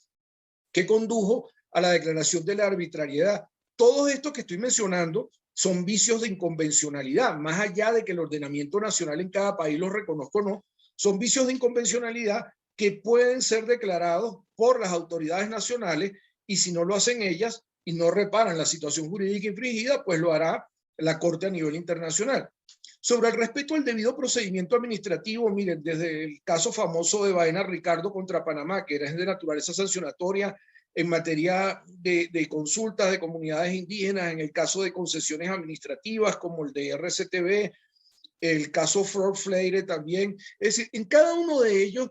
que condujo a la declaración de la arbitrariedad. Todo esto que estoy mencionando son vicios de inconvencionalidad, más allá de que el ordenamiento nacional en cada país los reconozca o no, son vicios de inconvencionalidad que pueden ser declarados por las autoridades nacionales, y si no lo hacen ellas y no reparan la situación jurídica infringida, pues lo hará la Corte a nivel internacional. Sobre el respeto al debido procedimiento administrativo, miren, desde el caso famoso de Baena Ricardo contra Panamá, que era de naturaleza sancionatoria en materia de consultas de comunidades indígenas, en el caso de concesiones administrativas como el de RCTV, el caso Flor Freire también. Es decir, en cada uno de ellos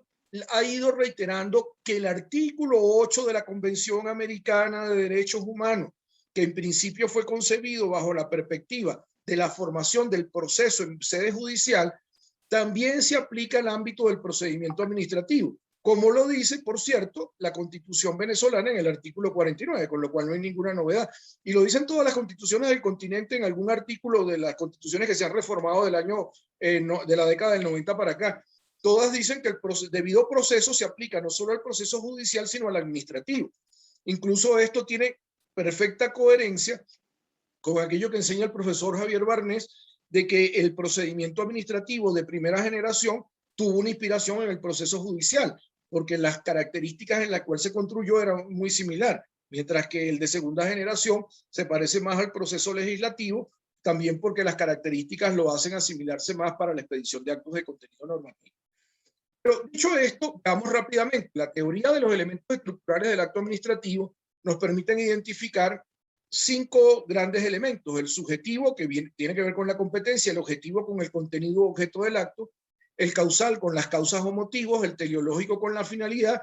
ha ido reiterando que el artículo 8 de la Convención Americana de Derechos Humanos, que en principio fue concebido bajo la perspectiva de la formación del proceso en sede judicial, también se aplica al ámbito del procedimiento administrativo, como lo dice, por cierto, la Constitución venezolana en el artículo 49, con lo cual no hay ninguna novedad. Y lo dicen todas las constituciones del continente en algún artículo de las constituciones que se han reformado del año, de la década del 90 para acá. Todas dicen que el debido proceso se aplica no solo al proceso judicial, sino al administrativo. Incluso esto tiene perfecta coherencia con aquello que enseña el profesor Javier Barnés, de que el procedimiento administrativo de primera generación tuvo una inspiración en el proceso judicial, porque las características en las cuales se construyó eran muy similares, mientras que el de segunda generación se parece más al proceso legislativo, también porque las características lo hacen asimilarse más para la expedición de actos de contenido normativo. Pero dicho esto, veamos rápidamente. La teoría de los elementos estructurales del acto administrativo nos permiten identificar 5 grandes elementos: el subjetivo, que tiene que ver con la competencia; el objetivo, con el contenido objeto del acto; el causal, con las causas o motivos; el teleológico, con la finalidad;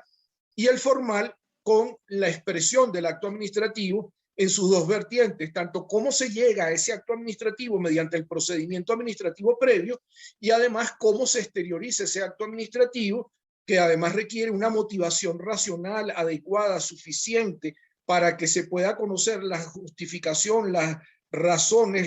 y el formal, con la expresión del acto administrativo en sus 2 vertientes, tanto cómo se llega a ese acto administrativo mediante el procedimiento administrativo previo, y además cómo se exterioriza ese acto administrativo, que además requiere una motivación racional, adecuada, suficiente, para que se pueda conocer la justificación, las razones,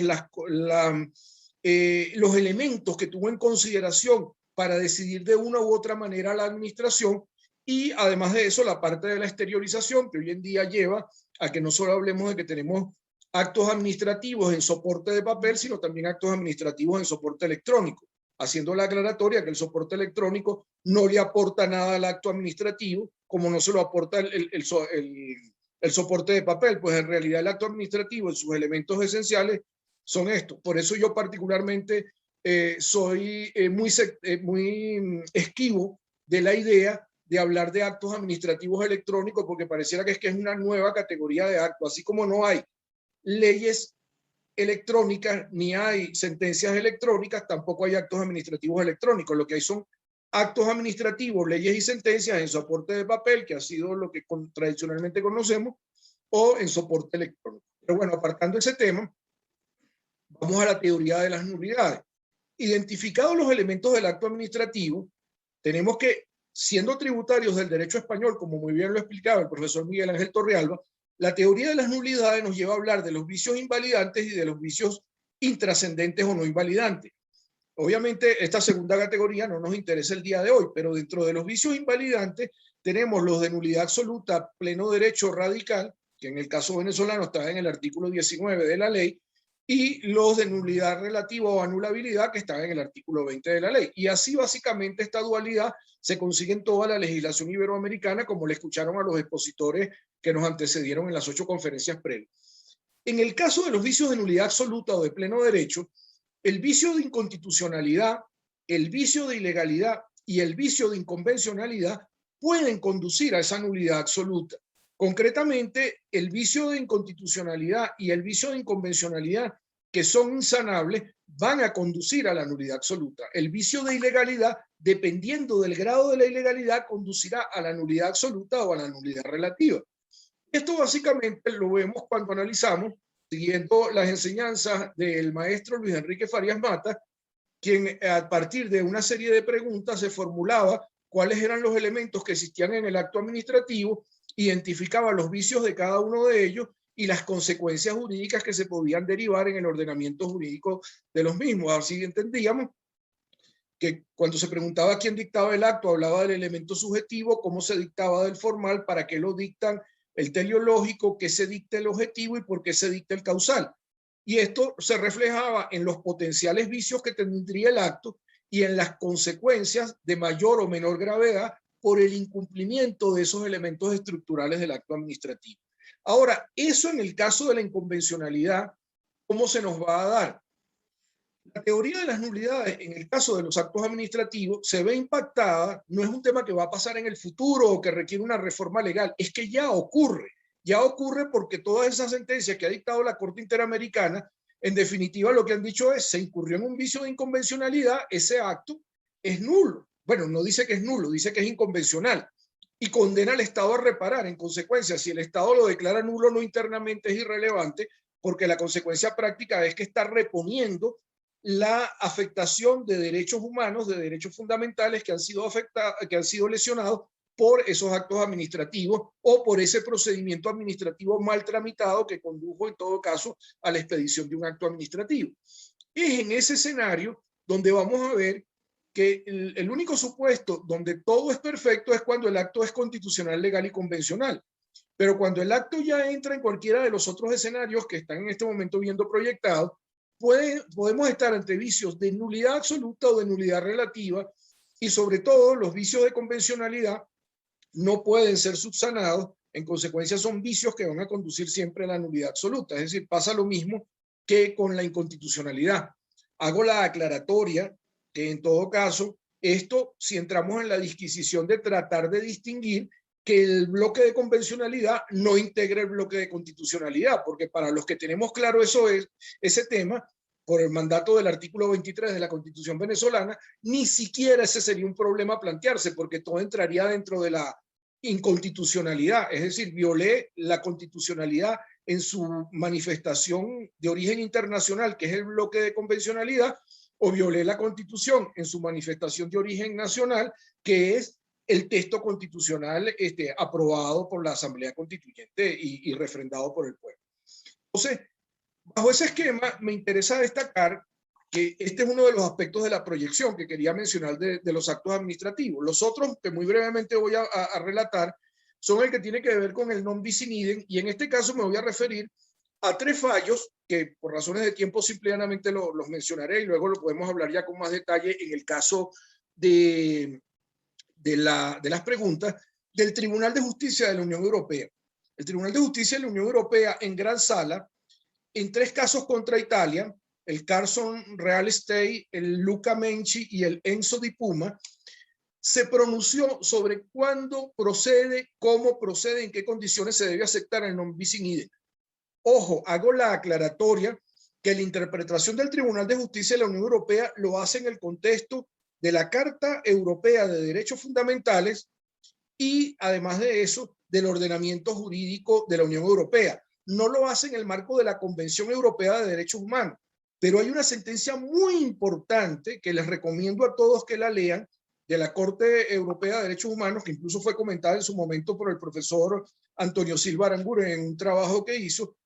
los elementos que tuvo en consideración para decidir de una u otra manera la administración. Y además de eso, la parte de la exteriorización, que hoy en día lleva a que no solo hablemos de que tenemos actos administrativos en soporte de papel, sino también actos administrativos en soporte electrónico, haciendo la aclaratoria que el soporte electrónico no le aporta nada al acto administrativo, como no se lo aporta el soporte de papel. Pues en realidad el acto administrativo en sus elementos esenciales son estos. Por eso yo particularmente soy muy esquivo de la idea de hablar de actos administrativos electrónicos, porque pareciera que es una nueva categoría de acto. Así como no hay leyes electrónicas ni hay sentencias electrónicas, tampoco hay actos administrativos electrónicos. Lo que hay son actos administrativos, leyes y sentencias en soporte de papel, que ha sido lo que tradicionalmente conocemos, o en soporte electrónico. Pero bueno, apartando ese tema, vamos a la teoría de las nulidades. Identificados los elementos del acto administrativo, tenemos que, siendo tributarios del derecho español, como muy bien lo explicaba el profesor Miguel Ángel Torrealba, la teoría de las nulidades nos lleva a hablar de los vicios invalidantes y de los vicios intrascendentes o no invalidantes. Obviamente esta segunda categoría no nos interesa el día de hoy, pero dentro de los vicios invalidantes tenemos los de nulidad absoluta, pleno derecho, radical, que en el caso venezolano está en el artículo 19 de la ley, y los de nulidad relativa o anulabilidad, que están en el artículo 20 de la ley. Y así básicamente esta dualidad se consigue en toda la legislación iberoamericana, como le escucharon a los expositores que nos antecedieron en las 8 conferencias previas. En el caso de los vicios de nulidad absoluta o de pleno derecho, el vicio de inconstitucionalidad, el vicio de ilegalidad y el vicio de inconvencionalidad pueden conducir a esa nulidad absoluta. Concretamente, el vicio de inconstitucionalidad y el vicio de inconvencionalidad, que son insanables, van a conducir a la nulidad absoluta. El vicio de ilegalidad, dependiendo del grado de la ilegalidad, conducirá a la nulidad absoluta o a la nulidad relativa. Esto básicamente lo vemos cuando analizamos, siguiendo las enseñanzas del maestro Luis Enrique Farías Mata, quien a partir de una serie de preguntas se formulaba cuáles eran los elementos que existían en el acto administrativo, identificaba los vicios de cada uno de ellos y las consecuencias jurídicas que se podían derivar en el ordenamiento jurídico de los mismos. Así entendíamos que cuando se preguntaba quién dictaba el acto, hablaba del elemento subjetivo, cómo se dictaba del formal, para qué lo dictan el teleológico, qué se dicta el objetivo y por qué se dicta el causal. Y esto se reflejaba en los potenciales vicios que tendría el acto y en las consecuencias de mayor o menor gravedad por el incumplimiento de esos elementos estructurales del acto administrativo. Ahora, eso en el caso de la inconvencionalidad, ¿cómo se nos va a dar? La teoría de las nulidades en el caso de los actos administrativos se ve impactada, no es un tema que va a pasar en el futuro o que requiere una reforma legal, es que ya ocurre porque todas esas sentencias que ha dictado la Corte Interamericana, en definitiva lo que han dicho es, se incurrió en un vicio de inconvencionalidad, ese acto es nulo. Bueno, no dice que es nulo, dice que es inconvencional. y condena al Estado a reparar. En consecuencia, si el Estado lo declara nulo no internamente, es irrelevante, porque la consecuencia práctica es que está reponiendo la afectación de derechos humanos, de derechos fundamentales que han sido lesionados por esos actos administrativos o por ese procedimiento administrativo mal tramitado que condujo en todo caso a la expedición de un acto administrativo. Es en ese escenario donde vamos a ver que el único supuesto donde todo es perfecto es cuando el acto es constitucional, legal y convencional. Pero cuando el acto ya entra en cualquiera de los otros escenarios que están en este momento viendo proyectados, podemos estar ante vicios de nulidad absoluta o de nulidad relativa, y sobre todo los vicios de convencionalidad no pueden ser subsanados. En consecuencia son vicios que van a conducir siempre a la nulidad absoluta. Es decir, pasa lo mismo que con la inconstitucionalidad. Hago la aclaratoria que en todo caso, esto si entramos en la disquisición de tratar de distinguir que el bloque de convencionalidad no integra el bloque de constitucionalidad, porque para los que tenemos claro ese tema, por el mandato del artículo 23 de la Constitución venezolana, ni siquiera ese sería un problema a plantearse, porque todo entraría dentro de la inconstitucionalidad, es decir, violé la constitucionalidad en su manifestación de origen internacional, que es el bloque de convencionalidad, o violé la Constitución en su manifestación de origen nacional, que es el texto constitucional aprobado por la Asamblea Constituyente y refrendado por el pueblo. Entonces, bajo ese esquema, me interesa destacar que este es uno de los aspectos de la proyección que quería mencionar de los actos administrativos. Los otros, que muy brevemente voy a relatar, son el que tiene que ver con el non bis in idem, y en este caso me voy a referir a 3 fallos que por razones de tiempo simplemente los mencionaré y luego lo podemos hablar ya con más detalle en el caso de las preguntas del Tribunal de Justicia de la Unión Europea. El Tribunal de Justicia de la Unión Europea en gran sala, en 3 casos contra Italia, el Carson Real Estate, el Luca Menchi y el Enzo Di Puma, se pronunció sobre cuándo procede, cómo procede, en qué condiciones se debe aceptar el non bis in idem. Ojo, hago la aclaratoria que la interpretación del Tribunal de Justicia de la Unión Europea lo hace en el contexto de la Carta Europea de Derechos Fundamentales y, además de eso, del ordenamiento jurídico de la Unión Europea. No lo hace en el marco de la Convención Europea de Derechos Humanos, pero hay una sentencia muy importante que les recomiendo a todos que la lean, de la Corte Europea de Derechos Humanos, que incluso fue comentada en su momento por el profesor Antonio Silva Aranguren en un trabajo que hizo,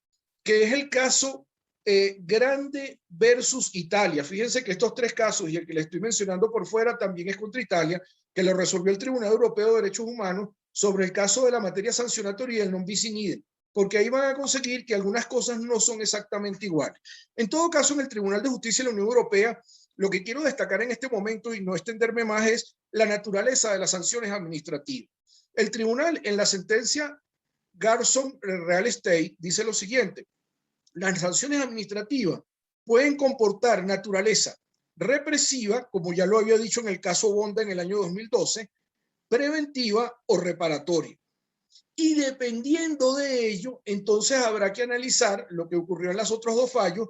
que es el caso Grande versus Italia. Fíjense que estos 3 casos, y el que le estoy mencionando por fuera también es contra Italia, que lo resolvió el Tribunal Europeo de Derechos Humanos sobre el caso de la materia sancionatoria y el non bis in idem, porque ahí van a conseguir que algunas cosas no son exactamente iguales. En todo caso, en el Tribunal de Justicia de la Unión Europea, lo que quiero destacar en este momento y no extenderme más es la naturaleza de las sanciones administrativas. El tribunal en la sentencia Carson Real Estate dice lo siguiente: las sanciones administrativas pueden comportar naturaleza represiva, como ya lo había dicho en el caso Bonda en el año 2012, preventiva o reparatoria. Y dependiendo de ello, entonces habrá que analizar lo que ocurrió en los otros 2 fallos,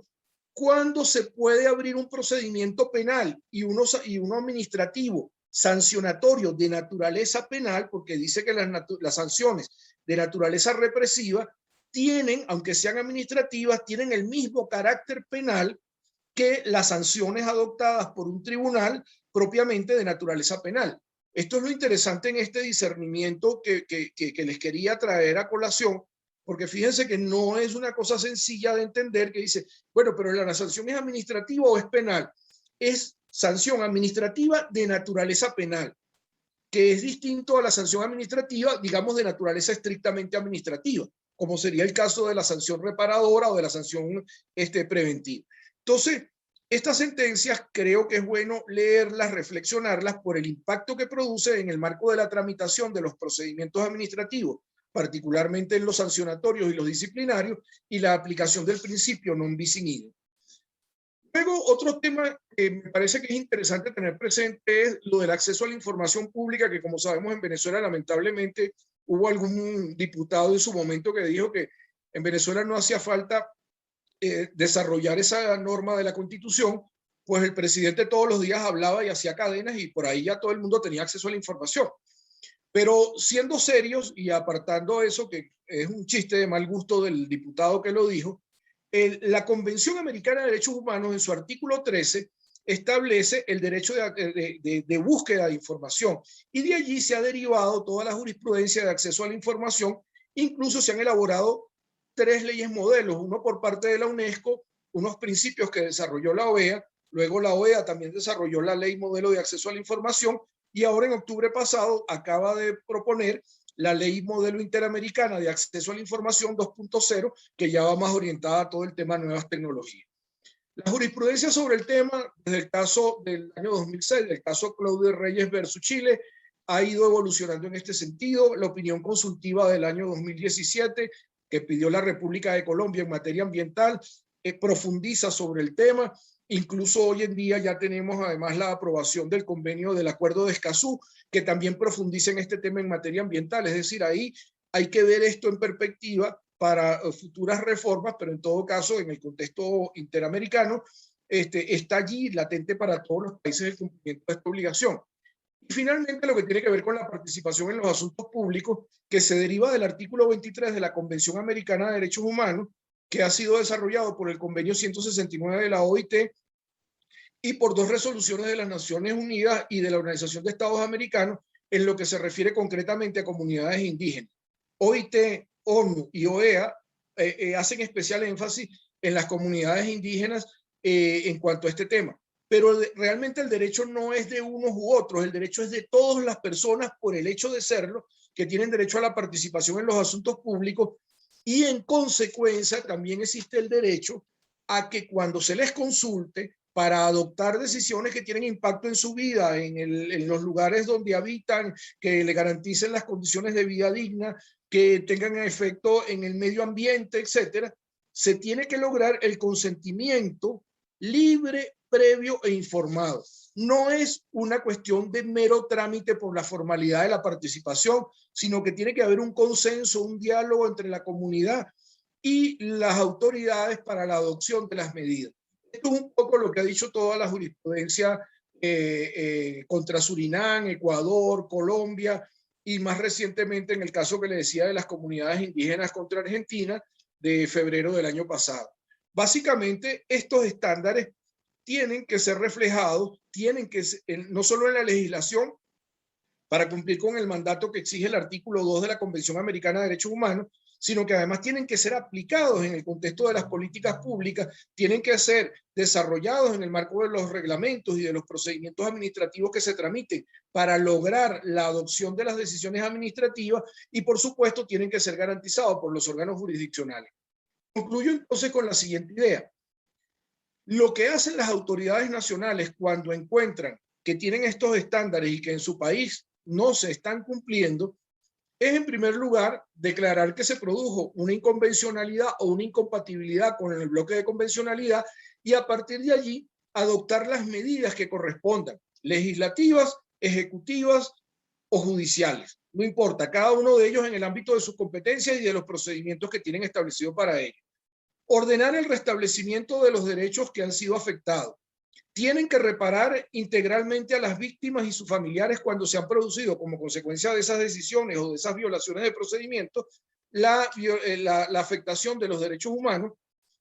cuándo se puede abrir un procedimiento penal y uno administrativo sancionatorio de naturaleza penal, porque dice que las sanciones de naturaleza represiva tienen, aunque sean administrativas, tienen el mismo carácter penal que las sanciones adoptadas por un tribunal propiamente de naturaleza penal. Esto es lo interesante en este discernimiento que les quería traer a colación, porque fíjense que no es una cosa sencilla de entender, que dice, bueno, pero la sanción es administrativa o es penal. Es sanción administrativa de naturaleza penal, que es distinto a la sanción administrativa, digamos, de naturaleza estrictamente administrativa, como sería el caso de la sanción reparadora o de la sanción preventiva. Entonces, estas sentencias creo que es bueno leerlas, reflexionarlas por el impacto que produce en el marco de la tramitación de los procedimientos administrativos, particularmente en los sancionatorios y los disciplinarios, y la aplicación del principio non bis in idem. Luego, otro tema que me parece que es interesante tener presente es lo del acceso a la información pública, que como sabemos en Venezuela lamentablemente hubo algún diputado en su momento que dijo que en Venezuela no hacía falta desarrollar esa norma de la Constitución, pues el presidente todos los días hablaba y hacía cadenas y por ahí ya todo el mundo tenía acceso a la información. Pero siendo serios y apartando eso, que es un chiste de mal gusto del diputado que lo dijo, la Convención Americana de Derechos Humanos en su artículo 13 establece el derecho de búsqueda de información y de allí se ha derivado toda la jurisprudencia de acceso a la información. Incluso se han elaborado 3 leyes modelos, uno por parte de la UNESCO, unos principios que desarrolló la OEA, luego la OEA también desarrolló la ley modelo de acceso a la información y ahora en octubre pasado acaba de proponer la ley modelo interamericana de acceso a la información 2.0, que ya va más orientada a todo el tema de nuevas tecnologías. La jurisprudencia sobre el tema, desde el caso del año 2006, del caso Claudio Reyes versus Chile, ha ido evolucionando en este sentido. La opinión consultiva del año 2017, que pidió la República de Colombia en materia ambiental, profundiza sobre el tema. Incluso hoy en día ya tenemos además la aprobación del convenio del Acuerdo de Escazú, que también profundiza en este tema en materia ambiental. Es decir, ahí hay que ver esto en perspectiva para futuras reformas, pero en todo caso, en el contexto interamericano, está allí latente para todos los países el cumplimiento de esta obligación. Y finalmente, lo que tiene que ver con la participación en los asuntos públicos, que se deriva del artículo 23 de la Convención Americana de Derechos Humanos, que ha sido desarrollado por el convenio 169 de la OIT y por 2 resoluciones de las Naciones Unidas y de la Organización de Estados Americanos, en lo que se refiere concretamente a comunidades indígenas. OIT, ONU y OEA hacen especial énfasis en las comunidades indígenas en cuanto a este tema. Pero realmente el derecho no es de unos u otros, el derecho es de todas las personas por el hecho de serlo, que tienen derecho a la participación en los asuntos públicos y en consecuencia también existe el derecho a que cuando se les consulte para adoptar decisiones que tienen impacto en su vida, en los lugares donde habitan, que le garanticen las condiciones de vida digna, que tengan efecto en el medio ambiente, etcétera, se tiene que lograr el consentimiento libre, previo e informado. No es una cuestión de mero trámite por la formalidad de la participación, sino que tiene que haber un consenso, un diálogo entre la comunidad y las autoridades para la adopción de las medidas. Esto es un poco lo que ha dicho toda la jurisprudencia contra Surinam, Ecuador, Colombia y más recientemente en el caso que le decía de las comunidades indígenas contra Argentina de febrero del año pasado. Básicamente estos estándares tienen que ser reflejados, tienen que no solo en la legislación para cumplir con el mandato que exige el artículo 2 de la Convención Americana de Derechos Humanos, sino que además tienen que ser aplicados en el contexto de las políticas públicas, tienen que ser desarrollados en el marco de los reglamentos y de los procedimientos administrativos que se tramiten para lograr la adopción de las decisiones administrativas y, por supuesto, tienen que ser garantizados por los órganos jurisdiccionales. Concluyo entonces con la siguiente idea. Lo que hacen las autoridades nacionales cuando encuentran que tienen estos estándares y que en su país no se están cumpliendo, es en primer lugar declarar que se produjo una inconvencionalidad o una incompatibilidad con el bloque de convencionalidad y a partir de allí adoptar las medidas que correspondan, legislativas, ejecutivas o judiciales. No importa, cada uno de ellos en el ámbito de sus competencias y de los procedimientos que tienen establecidos para ello. Ordenar el restablecimiento de los derechos que han sido afectados. Tienen que reparar integralmente a las víctimas y sus familiares cuando se han producido como consecuencia de esas decisiones o de esas violaciones de procedimientos la afectación de los derechos humanos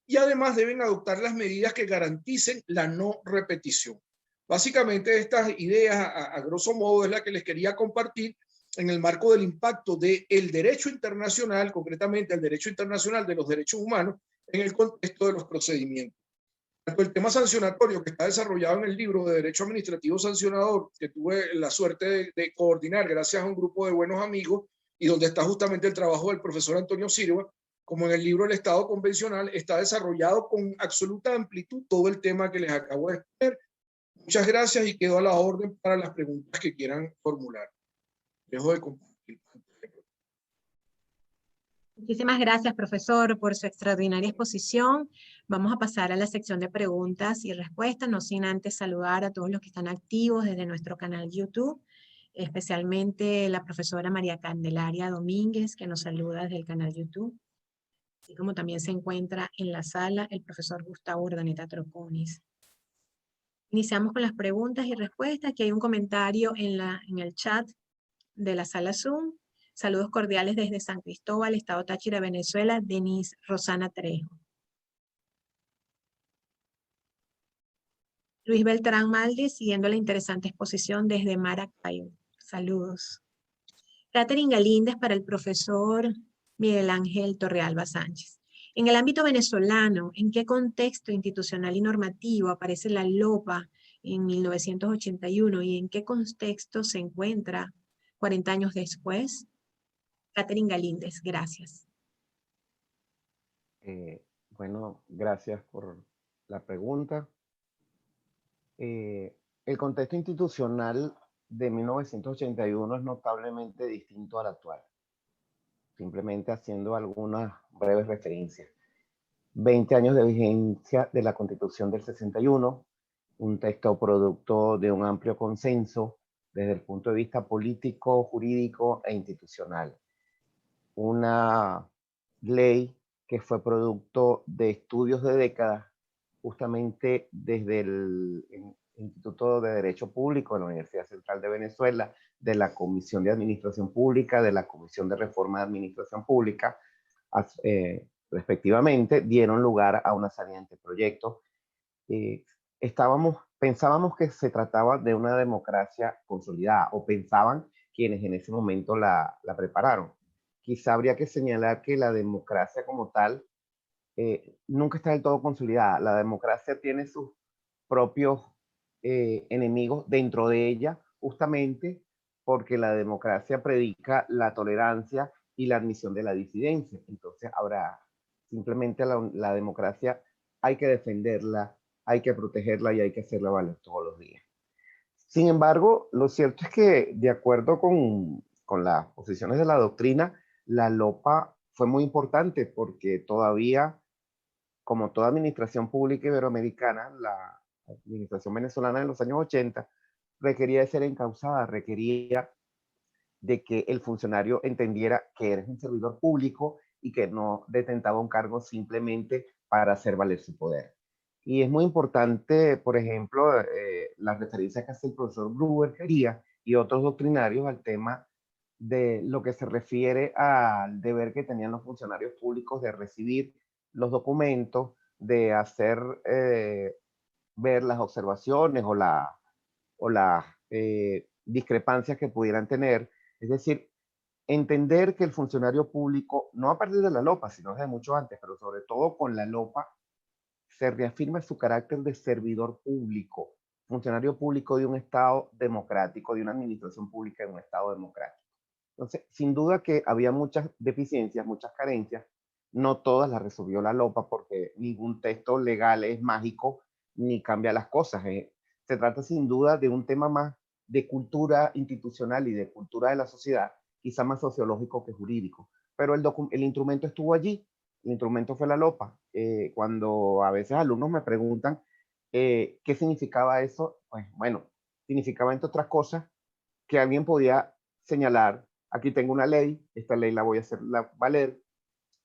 y además deben adoptar las medidas que garanticen la no repetición. Básicamente estas ideas a grosso modo es la que les quería compartir en el marco del impacto del derecho internacional, concretamente el derecho internacional de los derechos humanos en el contexto de los procedimientos. El tema sancionatorio que está desarrollado en el libro de Derecho Administrativo Sancionador, que tuve la suerte de coordinar gracias a un grupo de buenos amigos y donde está justamente el trabajo del profesor Antonio Silva, como en el libro El Estado Convencional, está desarrollado con absoluta amplitud todo el tema que les acabo de exponer. Muchas gracias y quedo a la orden para las preguntas que quieran formular. Dejo de compartir. Muchísimas gracias, profesor, por su extraordinaria exposición. Vamos a pasar a la sección de preguntas y respuestas, no sin antes saludar a todos los que están activos desde nuestro canal YouTube, especialmente la profesora María Candelaria Domínguez, que nos saluda desde el canal YouTube, así como también se encuentra en la sala el profesor Gustavo Urdaneta Troconis. Iniciamos con las preguntas y respuestas. Aquí hay un comentario en el chat de la sala Zoom. Saludos cordiales desde San Cristóbal, Estado Táchira, Venezuela, Denise Rosana Trejo. Luis Beltrán Maldi, siguiendo la interesante exposición desde Maracaibo. Saludos. Catherine Galíndez para el profesor Miguel Ángel Torrealba Sánchez. En el ámbito venezolano, ¿en qué contexto institucional y normativo aparece la LOPA en 1981 y en qué contexto se encuentra 40 años después? Catherine Galíndez, gracias. Bueno, gracias por la pregunta. El contexto institucional de 1981 es notablemente distinto al actual. Simplemente haciendo algunas breves referencias. 20 años de vigencia de la Constitución del 61, un texto producto de un amplio consenso desde el punto de vista político, jurídico e institucional. Una ley que fue producto de estudios de décadas, justamente desde el Instituto de Derecho Público de la Universidad Central de Venezuela, de la Comisión de Administración Pública, de la Comisión de Reforma de Administración Pública, respectivamente, dieron lugar a una serie de anteproyectos. Pensábamos que se trataba de una democracia consolidada, o pensaban quienes en ese momento la prepararon. Quizá habría que señalar que la democracia como tal nunca está del todo consolidada. La democracia tiene sus propios enemigos dentro de ella, justamente porque la democracia predica la tolerancia y la admisión de la disidencia. Entonces, simplemente la democracia hay que defenderla, hay que protegerla y hay que hacerla valer todos los días. Sin embargo, lo cierto es que, de acuerdo con las posiciones de la doctrina, la LOPA fue muy importante porque todavía, como toda administración pública iberoamericana, la administración venezolana en los años 80 requería de ser encauzada, requería de que el funcionario entendiera que eres un servidor público y que no detentaba un cargo simplemente para hacer valer su poder. Y es muy importante, por ejemplo, la referencia que hace el profesor Gruber y otros doctrinarios al tema de lo que se refiere al deber que tenían los funcionarios públicos de recibir los documentos, de hacer ver las observaciones o las discrepancias que pudieran tener. Es decir, entender que el funcionario público, no a partir de la LOPA, sino desde mucho antes, pero sobre todo con la LOPA, se reafirma su carácter de servidor público, funcionario público de un Estado democrático, de una administración pública de un Estado democrático. Entonces, sin duda que había muchas deficiencias, muchas carencias, no todas las resolvió la LOPA porque ningún texto legal es mágico ni cambia las cosas. Se trata sin duda de un tema más de cultura institucional y de cultura de la sociedad, quizá más sociológico que jurídico, pero el instrumento estuvo allí. El instrumento fue la LOPA. Cuando a veces alumnos me preguntan qué significaba eso, pues bueno, significaba entre otras cosas que alguien podía señalar, aquí tengo una ley, esta ley la voy a hacer valer,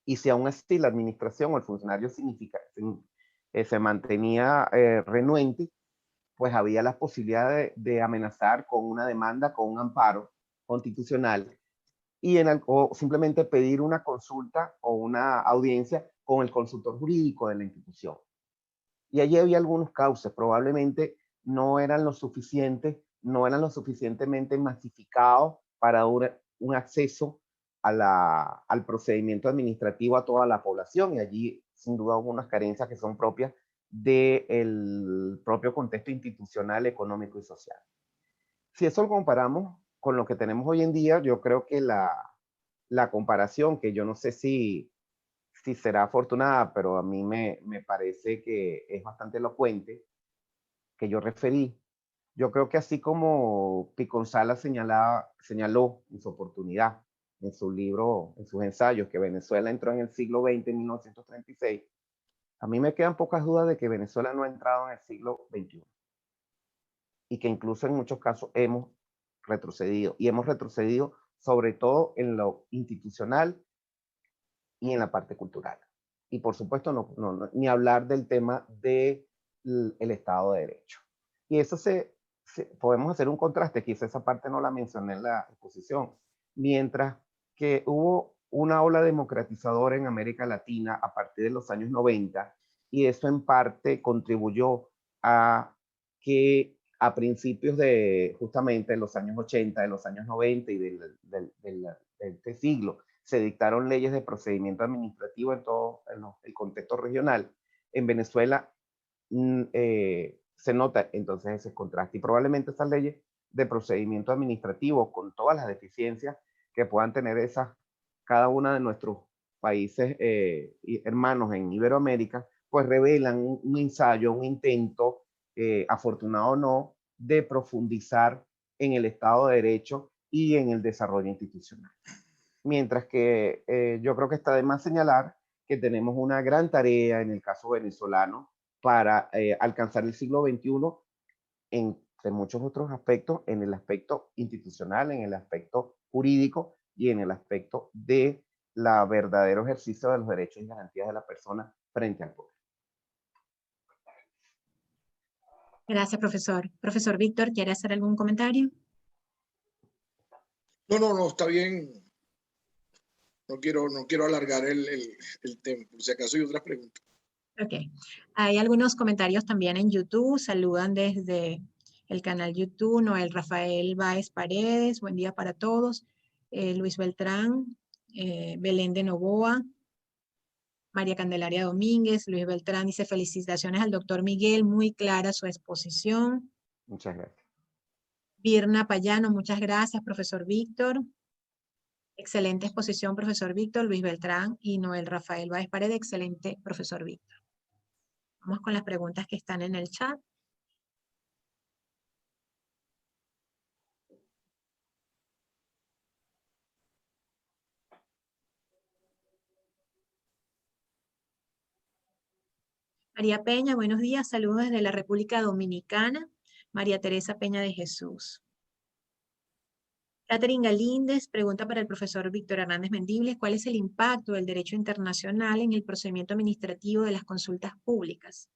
y si aún así la administración o el funcionario se mantenía renuente, pues había la posibilidad de amenazar con una demanda, con un amparo constitucional, o simplemente pedir una consulta o una audiencia con el consultor jurídico de la institución. Y allí había algunos cauces, probablemente no eran lo suficientemente masificados para un acceso al procedimiento administrativo a toda la población, y allí sin duda hubo unas carencias que son propias del propio contexto institucional, económico y social. Si eso lo comparamos con lo que tenemos hoy en día, yo creo que la comparación, que yo no sé si será afortunada, pero a mí me parece que es bastante elocuente, que yo referí. Yo creo que así como Piconzala señaló en su oportunidad, en su libro, en sus ensayos, que Venezuela entró en el siglo XX en 1936, a mí me quedan pocas dudas de que Venezuela no ha entrado en el siglo XXI. Y que incluso en muchos casos hemos retrocedido. Y hemos retrocedido sobre todo en lo institucional y en la parte cultural. Y por supuesto, ni hablar del tema del Estado de Derecho. Y eso se podemos hacer un contraste, quizá esa parte no la mencioné en la exposición, mientras que hubo una ola democratizadora en América Latina a partir de los años 90, y eso en parte contribuyó a que a principios de justamente los años 80, de los años 90 y de este siglo, se dictaron leyes de procedimiento administrativo en todo el contexto regional. En Venezuela se nota entonces ese contraste, y probablemente esas leyes de procedimiento administrativo, con todas las deficiencias que puedan tener cada una de nuestros países hermanos en Iberoamérica, pues revelan un ensayo, un intento, afortunado o no, de profundizar en el Estado de Derecho y en el desarrollo institucional. Mientras que yo creo que está de más señalar que tenemos una gran tarea en el caso venezolano para alcanzar el siglo XXI entre muchos otros aspectos, en el aspecto institucional, en el aspecto jurídico y en el aspecto de la verdadero ejercicio de los derechos y garantías de la persona frente al poder. Gracias, profesor. Profesor Víctor, ¿quiere hacer algún comentario? No, está bien. No quiero alargar el tema, por si acaso hay otras preguntas. Ok. Hay algunos comentarios también en YouTube. Saludan desde el canal YouTube Noel Rafael Báez Paredes. Buen día para todos. Luis Beltrán, Belén de Novoa, María Candelaria Domínguez. Luis Beltrán dice felicitaciones al doctor Miguel, muy clara su exposición. Muchas gracias. Virna Payano, muchas gracias, profesor Víctor. Excelente exposición, profesor Víctor. Luis Beltrán y Noel Rafael Báez Paredes, excelente, profesor Víctor. Vamos con las preguntas que están en el chat. María Peña, buenos días, saludos desde la República Dominicana. María Teresa Peña de Jesús. Catherine Galíndez pregunta para el profesor Víctor Hernández Mendibles, ¿cuál es el impacto del derecho internacional en el procedimiento administrativo de las consultas públicas?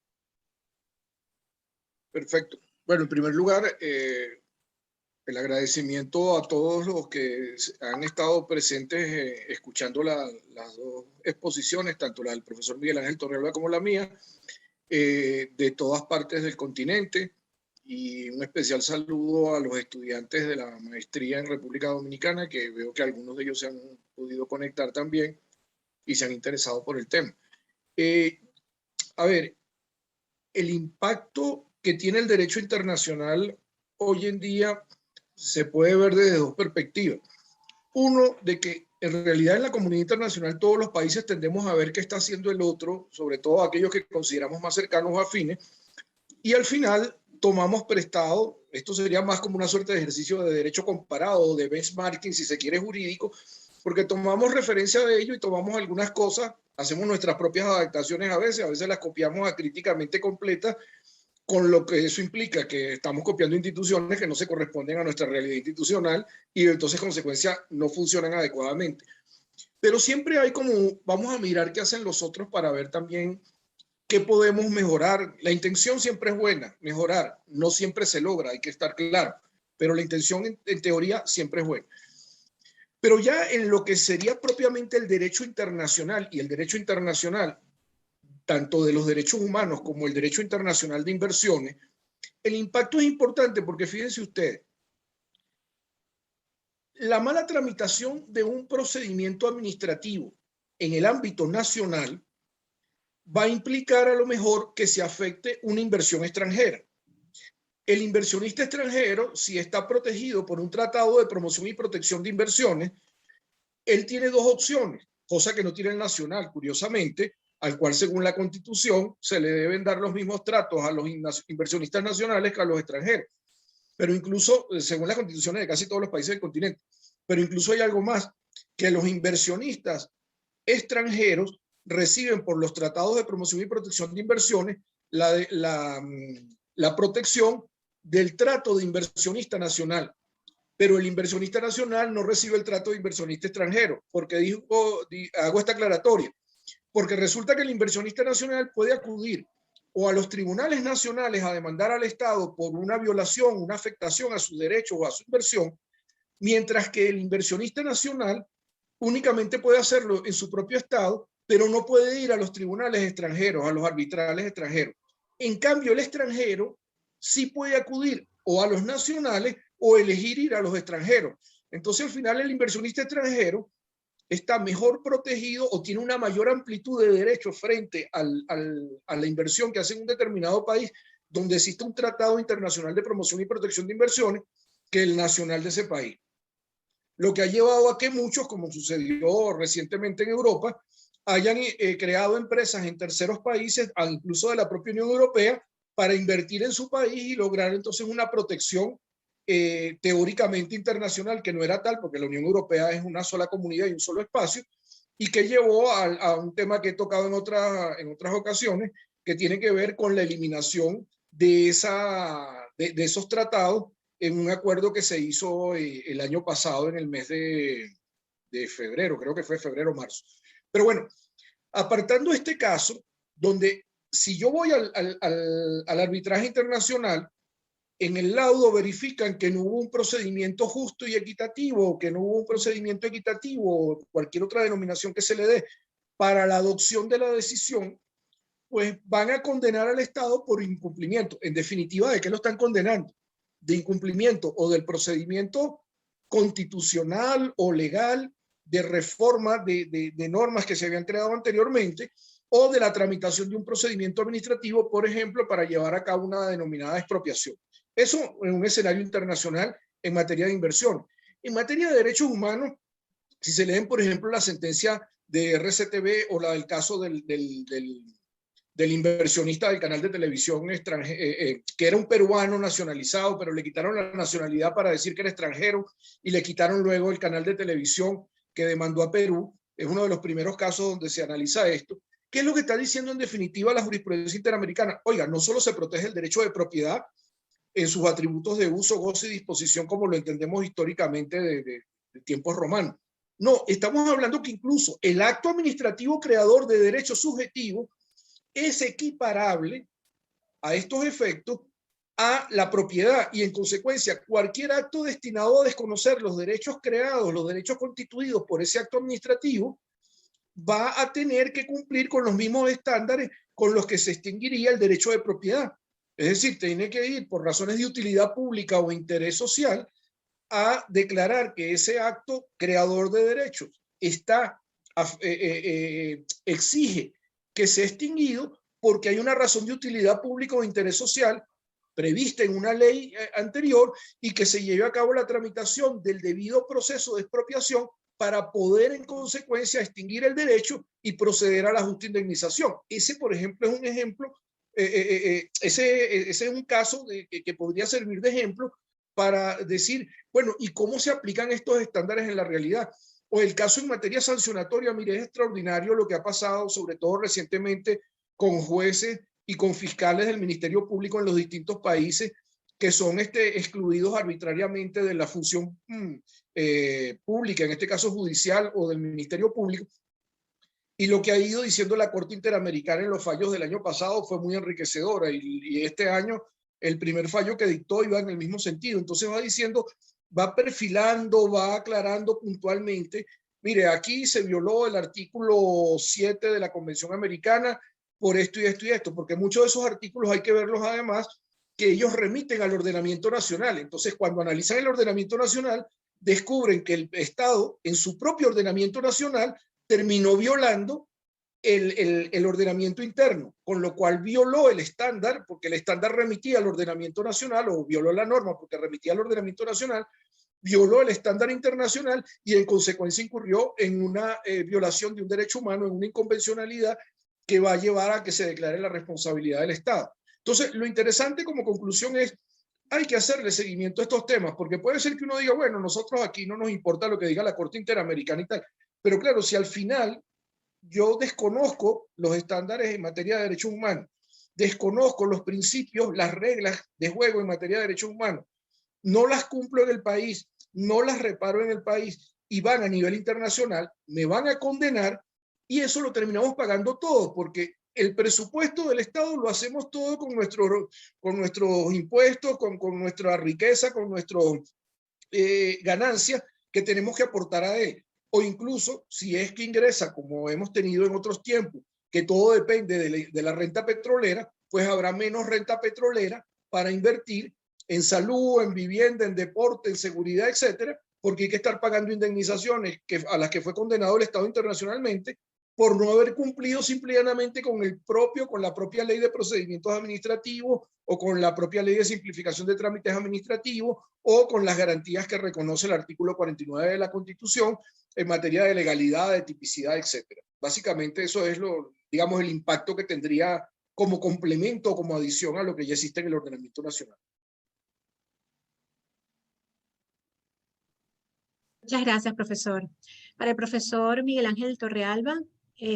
Perfecto. Bueno, en primer lugar, el agradecimiento a todos los que han estado presentes escuchando las dos exposiciones, tanto la del profesor Miguel Ángel Torrealba como la mía, de todas partes del continente, y un especial saludo a los estudiantes de la maestría en República Dominicana, que veo que algunos de ellos se han podido conectar también y se han interesado por el tema. A ver, el impacto que tiene el derecho internacional hoy en día se puede ver desde dos perspectivas. Uno, de que en realidad en la comunidad internacional todos los países tendemos a ver qué está haciendo el otro, sobre todo aquellos que consideramos más cercanos o afines, y al final tomamos prestado, esto sería más como una suerte de ejercicio de derecho comparado, de benchmarking, si se quiere, jurídico, porque tomamos referencia de ello y tomamos algunas cosas, hacemos nuestras propias adaptaciones a veces las copiamos acríticamente completas, con lo que eso implica que estamos copiando instituciones que no se corresponden a nuestra realidad institucional y entonces, consecuencia, no funcionan adecuadamente. Pero siempre hay como, vamos a mirar qué hacen los otros para ver también qué podemos mejorar. La intención siempre es buena, mejorar. No siempre se logra, hay que estar claro, pero la intención en teoría siempre es buena. Pero ya en lo que sería propiamente el derecho internacional, y el derecho internacional, tanto de los derechos humanos como el derecho internacional de inversiones, el impacto es importante porque fíjense ustedes, la mala tramitación de un procedimiento administrativo en el ámbito nacional va a implicar a lo mejor que se afecte una inversión extranjera. El inversionista extranjero, si está protegido por un tratado de promoción y protección de inversiones, él tiene dos opciones, cosa que no tiene el nacional, curiosamente, al cual según la Constitución se le deben dar los mismos tratos a los inversionistas nacionales que a los extranjeros. Pero incluso, según las constituciones de casi todos los países del continente, pero incluso hay algo más, que los inversionistas extranjeros reciben por los tratados de promoción y protección de inversiones la protección del trato de inversionista nacional. Pero el inversionista nacional no recibe el trato de inversionista extranjero. Porque hago esta aclaratoria. Porque resulta que el inversionista nacional puede acudir o a los tribunales nacionales a demandar al Estado por una violación, una afectación a sus derechos o a su inversión, mientras que el inversionista nacional únicamente puede hacerlo en su propio Estado, pero no puede ir a los tribunales extranjeros, a los arbitrales extranjeros. En cambio, el extranjero sí puede acudir o a los nacionales o elegir ir a los extranjeros. Entonces, al final, el inversionista extranjero está mejor protegido o tiene una mayor amplitud de derechos frente a la inversión que hace en un determinado país donde existe un tratado internacional de promoción y protección de inversiones que el nacional de ese país. Lo que ha llevado a que muchos, como sucedió recientemente en Europa, hayan creado empresas en terceros países, incluso de la propia Unión Europea, para invertir en su país y lograr entonces una protección teóricamente internacional, que no era tal, porque la Unión Europea es una sola comunidad y un solo espacio, y que llevó a un tema que he tocado en otras ocasiones, que tiene que ver con la eliminación de esos tratados en un acuerdo que se hizo el año pasado, en el mes de febrero, creo que fue febrero o marzo. Pero bueno, apartando este caso, donde si yo voy al arbitraje internacional, en el laudo verifican que no hubo un procedimiento justo y equitativo, que no hubo un procedimiento equitativo o cualquier otra denominación que se le dé para la adopción de la decisión, pues van a condenar al Estado por incumplimiento. En definitiva, ¿de qué lo están condenando? De incumplimiento o del procedimiento constitucional o legal de reforma de normas que se habían creado anteriormente, o de la tramitación de un procedimiento administrativo, por ejemplo, para llevar a cabo una denominada expropiación. Eso en un escenario internacional en materia de inversión. En materia de derechos humanos, si se leen, por ejemplo, la sentencia de RCTV o la del caso del inversionista del canal de televisión que era un peruano nacionalizado, pero le quitaron la nacionalidad para decir que era extranjero y le quitaron luego el canal de televisión que demandó a Perú. Es uno de los primeros casos donde se analiza esto. ¿Qué es lo que está diciendo en definitiva la jurisprudencia interamericana? Oiga, no solo se protege el derecho de propiedad en sus atributos de uso, goce y disposición como lo entendemos históricamente de tiempos romanos. No, estamos hablando que incluso el acto administrativo creador de derechos subjetivos es equiparable a estos efectos a la propiedad, y en consecuencia cualquier acto destinado a desconocer los derechos creados, los derechos constituidos por ese acto administrativo, va a tener que cumplir con los mismos estándares con los que se extinguiría el derecho de propiedad. Es decir, tiene que ir por razones de utilidad pública o interés social a declarar que ese acto creador de derechos exige que sea extinguido porque hay una razón de utilidad pública o interés social prevista en una ley anterior, y que se lleve a cabo la tramitación del debido proceso de expropiación para poder en consecuencia extinguir el derecho y proceder a la justa indemnización. Ese, por ejemplo, es un ejemplo, ese es un caso que podría servir de ejemplo para decir, bueno, ¿y cómo se aplican estos estándares en la realidad? O el caso en materia sancionatoria, mire, es extraordinario lo que ha pasado, sobre todo recientemente, con jueces y con fiscales del Ministerio Público en los distintos países que son excluidos arbitrariamente de la función pública, en este caso judicial o del Ministerio Público. Y lo que ha ido diciendo la Corte Interamericana en los fallos del año pasado fue muy enriquecedora, y este año el primer fallo que dictó iba en el mismo sentido. Entonces va diciendo, va perfilando, va aclarando puntualmente, mire, aquí se violó el artículo 7 de la Convención Americana por esto y esto y esto, porque muchos de esos artículos hay que verlos además que ellos remiten al ordenamiento nacional. Entonces, cuando analizan el ordenamiento nacional, descubren que el Estado, en su propio ordenamiento nacional, terminó violando el ordenamiento interno, con lo cual violó el estándar, porque el estándar remitía al ordenamiento nacional, o violó la norma porque remitía al ordenamiento nacional, violó el estándar internacional y en consecuencia incurrió en una violación de un derecho humano, en una inconvencionalidad que va a llevar a que se declare la responsabilidad del Estado. Entonces, lo interesante como conclusión es, hay que hacerle seguimiento a estos temas, porque puede ser que uno diga, bueno, nosotros aquí no nos importa lo que diga la Corte Interamericana y tal, pero claro, si al final yo desconozco los estándares en materia de derechos humanos, desconozco los principios, las reglas de juego en materia de derechos humanos, no las cumplo en el país, no las reparo en el país y van a nivel internacional, me van a condenar, y eso lo terminamos pagando todo, porque el presupuesto del Estado lo hacemos todo con nuestros impuestos, con nuestra riqueza, con nuestras ganancias que tenemos que aportar a él. O incluso, si es que ingresa, como hemos tenido en otros tiempos, que todo depende de la renta petrolera, pues habrá menos renta petrolera para invertir en salud, en vivienda, en deporte, en seguridad, etcétera, porque hay que estar pagando indemnizaciones a las que fue condenado el Estado internacionalmente por no haber cumplido simplemente con la propia ley de procedimientos administrativos o con la propia ley de simplificación de trámites administrativos o con las garantías que reconoce el artículo 49 de la Constitución en materia de legalidad, de tipicidad, etcétera. Básicamente eso es digamos, el impacto que tendría como complemento o como adición a lo que ya existe en el ordenamiento nacional. Muchas gracias, profesor. Para el profesor Miguel Ángel Torrealba,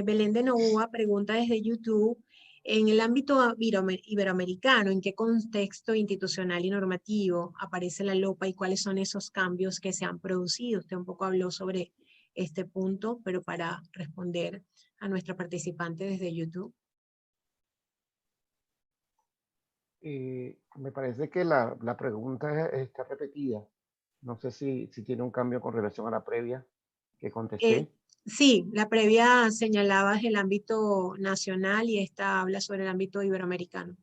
Belén de Novoa pregunta desde YouTube, en el ámbito iberoamericano, ¿en qué contexto institucional y normativo aparece la LOPA y cuáles son esos cambios que se han producido? Usted un poco habló sobre este punto, pero para responder a nuestra participante desde YouTube. Me parece que la pregunta está repetida. No sé si tiene un cambio con relación a la previa que contesté. Sí, la previa señalaba el ámbito nacional y esta habla sobre el ámbito iberoamericano.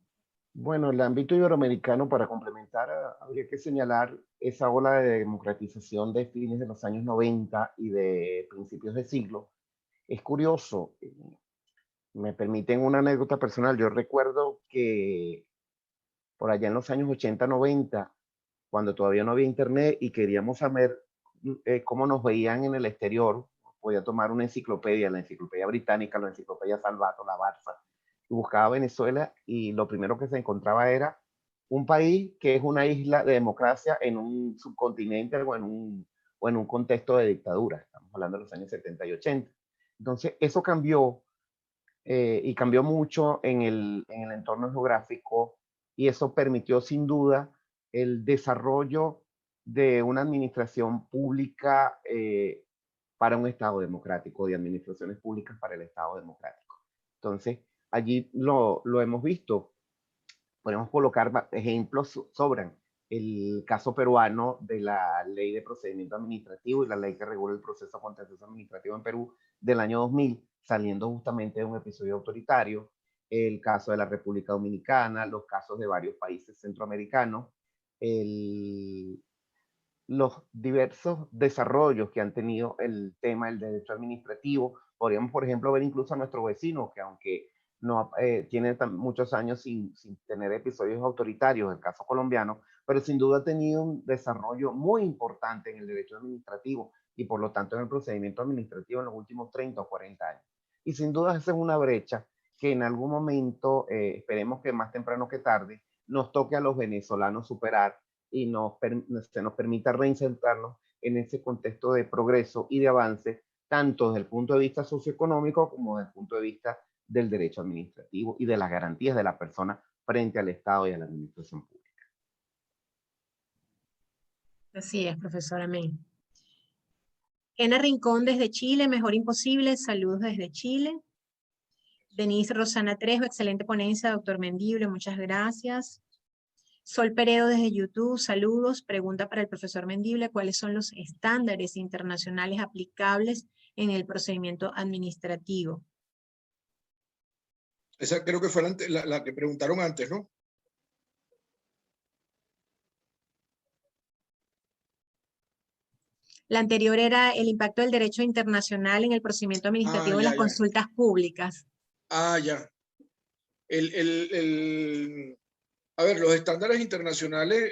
Bueno, el ámbito iberoamericano, para complementar, habría que señalar esa ola de democratización de fines de los años 90 y de principios de siglo. Es curioso, me permiten una anécdota personal. Yo recuerdo que por allá en los años 80, 90, cuando todavía no había internet y queríamos saber cómo nos veían en el exterior, podía tomar una enciclopedia, la enciclopedia británica, la enciclopedia Salvato, la Barça, y buscaba Venezuela y lo primero que se encontraba era un país que es una isla de democracia en un subcontinente o en un contexto de dictadura. Estamos hablando de los años 70 y 80. Entonces, eso cambió y cambió mucho en el entorno geográfico y eso permitió sin duda el desarrollo de una administración pública para un Estado democrático, de administraciones públicas para el Estado democrático. Entonces, allí lo hemos visto. Podemos colocar ejemplos, sobran. El caso peruano de la ley de procedimiento administrativo y la ley que regula el proceso contencioso administrativo en Perú del año 2000, saliendo justamente de un episodio autoritario, el caso de la República Dominicana, los casos de varios países centroamericanos, los diversos desarrollos que han tenido el tema del derecho administrativo. Podríamos, por ejemplo, ver incluso a nuestro vecino, que aunque no tiene muchos años sin tener episodios autoritarios, el caso colombiano, pero sin duda ha tenido un desarrollo muy importante en el derecho administrativo y por lo tanto en el procedimiento administrativo en los últimos 30 o 40 años. Y sin duda esa es una brecha que en algún momento, esperemos que más temprano que tarde, nos toque a los venezolanos superar y se nos permita reinsertarnos en ese contexto de progreso y de avance, tanto desde el punto de vista socioeconómico como desde el punto de vista del derecho administrativo y de las garantías de la persona frente al Estado y a la administración pública. Así es, profesor, amén. Ena Rincón desde Chile, mejor imposible, saludos desde Chile. Denise Rosana Trejo, excelente ponencia, doctor Mendible, muchas gracias. Sol Peredo desde YouTube, saludos. Pregunta para el profesor Mendible, ¿cuáles son los estándares internacionales aplicables en el procedimiento administrativo? Esa creo que fue la que preguntaron antes, ¿no? La anterior era el impacto del derecho internacional en el procedimiento administrativo de las consultas públicas. Ya. A ver, los estándares internacionales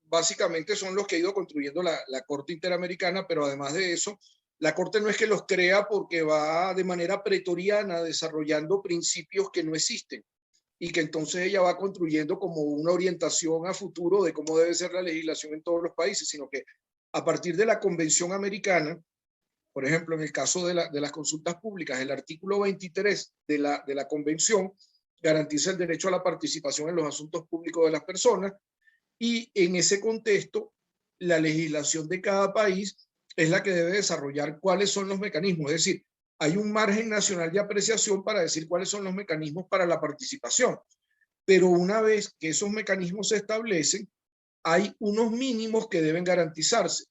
básicamente son los que ha ido construyendo la Corte Interamericana, pero además de eso, la Corte no es que los crea porque va de manera pretoriana desarrollando principios que no existen y que entonces ella va construyendo como una orientación a futuro de cómo debe ser la legislación en todos los países, sino que a partir de la Convención Americana, por ejemplo, en el caso de las consultas públicas, el artículo 23 de la Convención garantiza el derecho a la participación en los asuntos públicos de las personas y en ese contexto la legislación de cada país es la que debe desarrollar cuáles son los mecanismos. Es decir, hay un margen nacional de apreciación para decir cuáles son los mecanismos para la participación. Pero una vez que esos mecanismos se establecen, hay unos mínimos que deben garantizarse.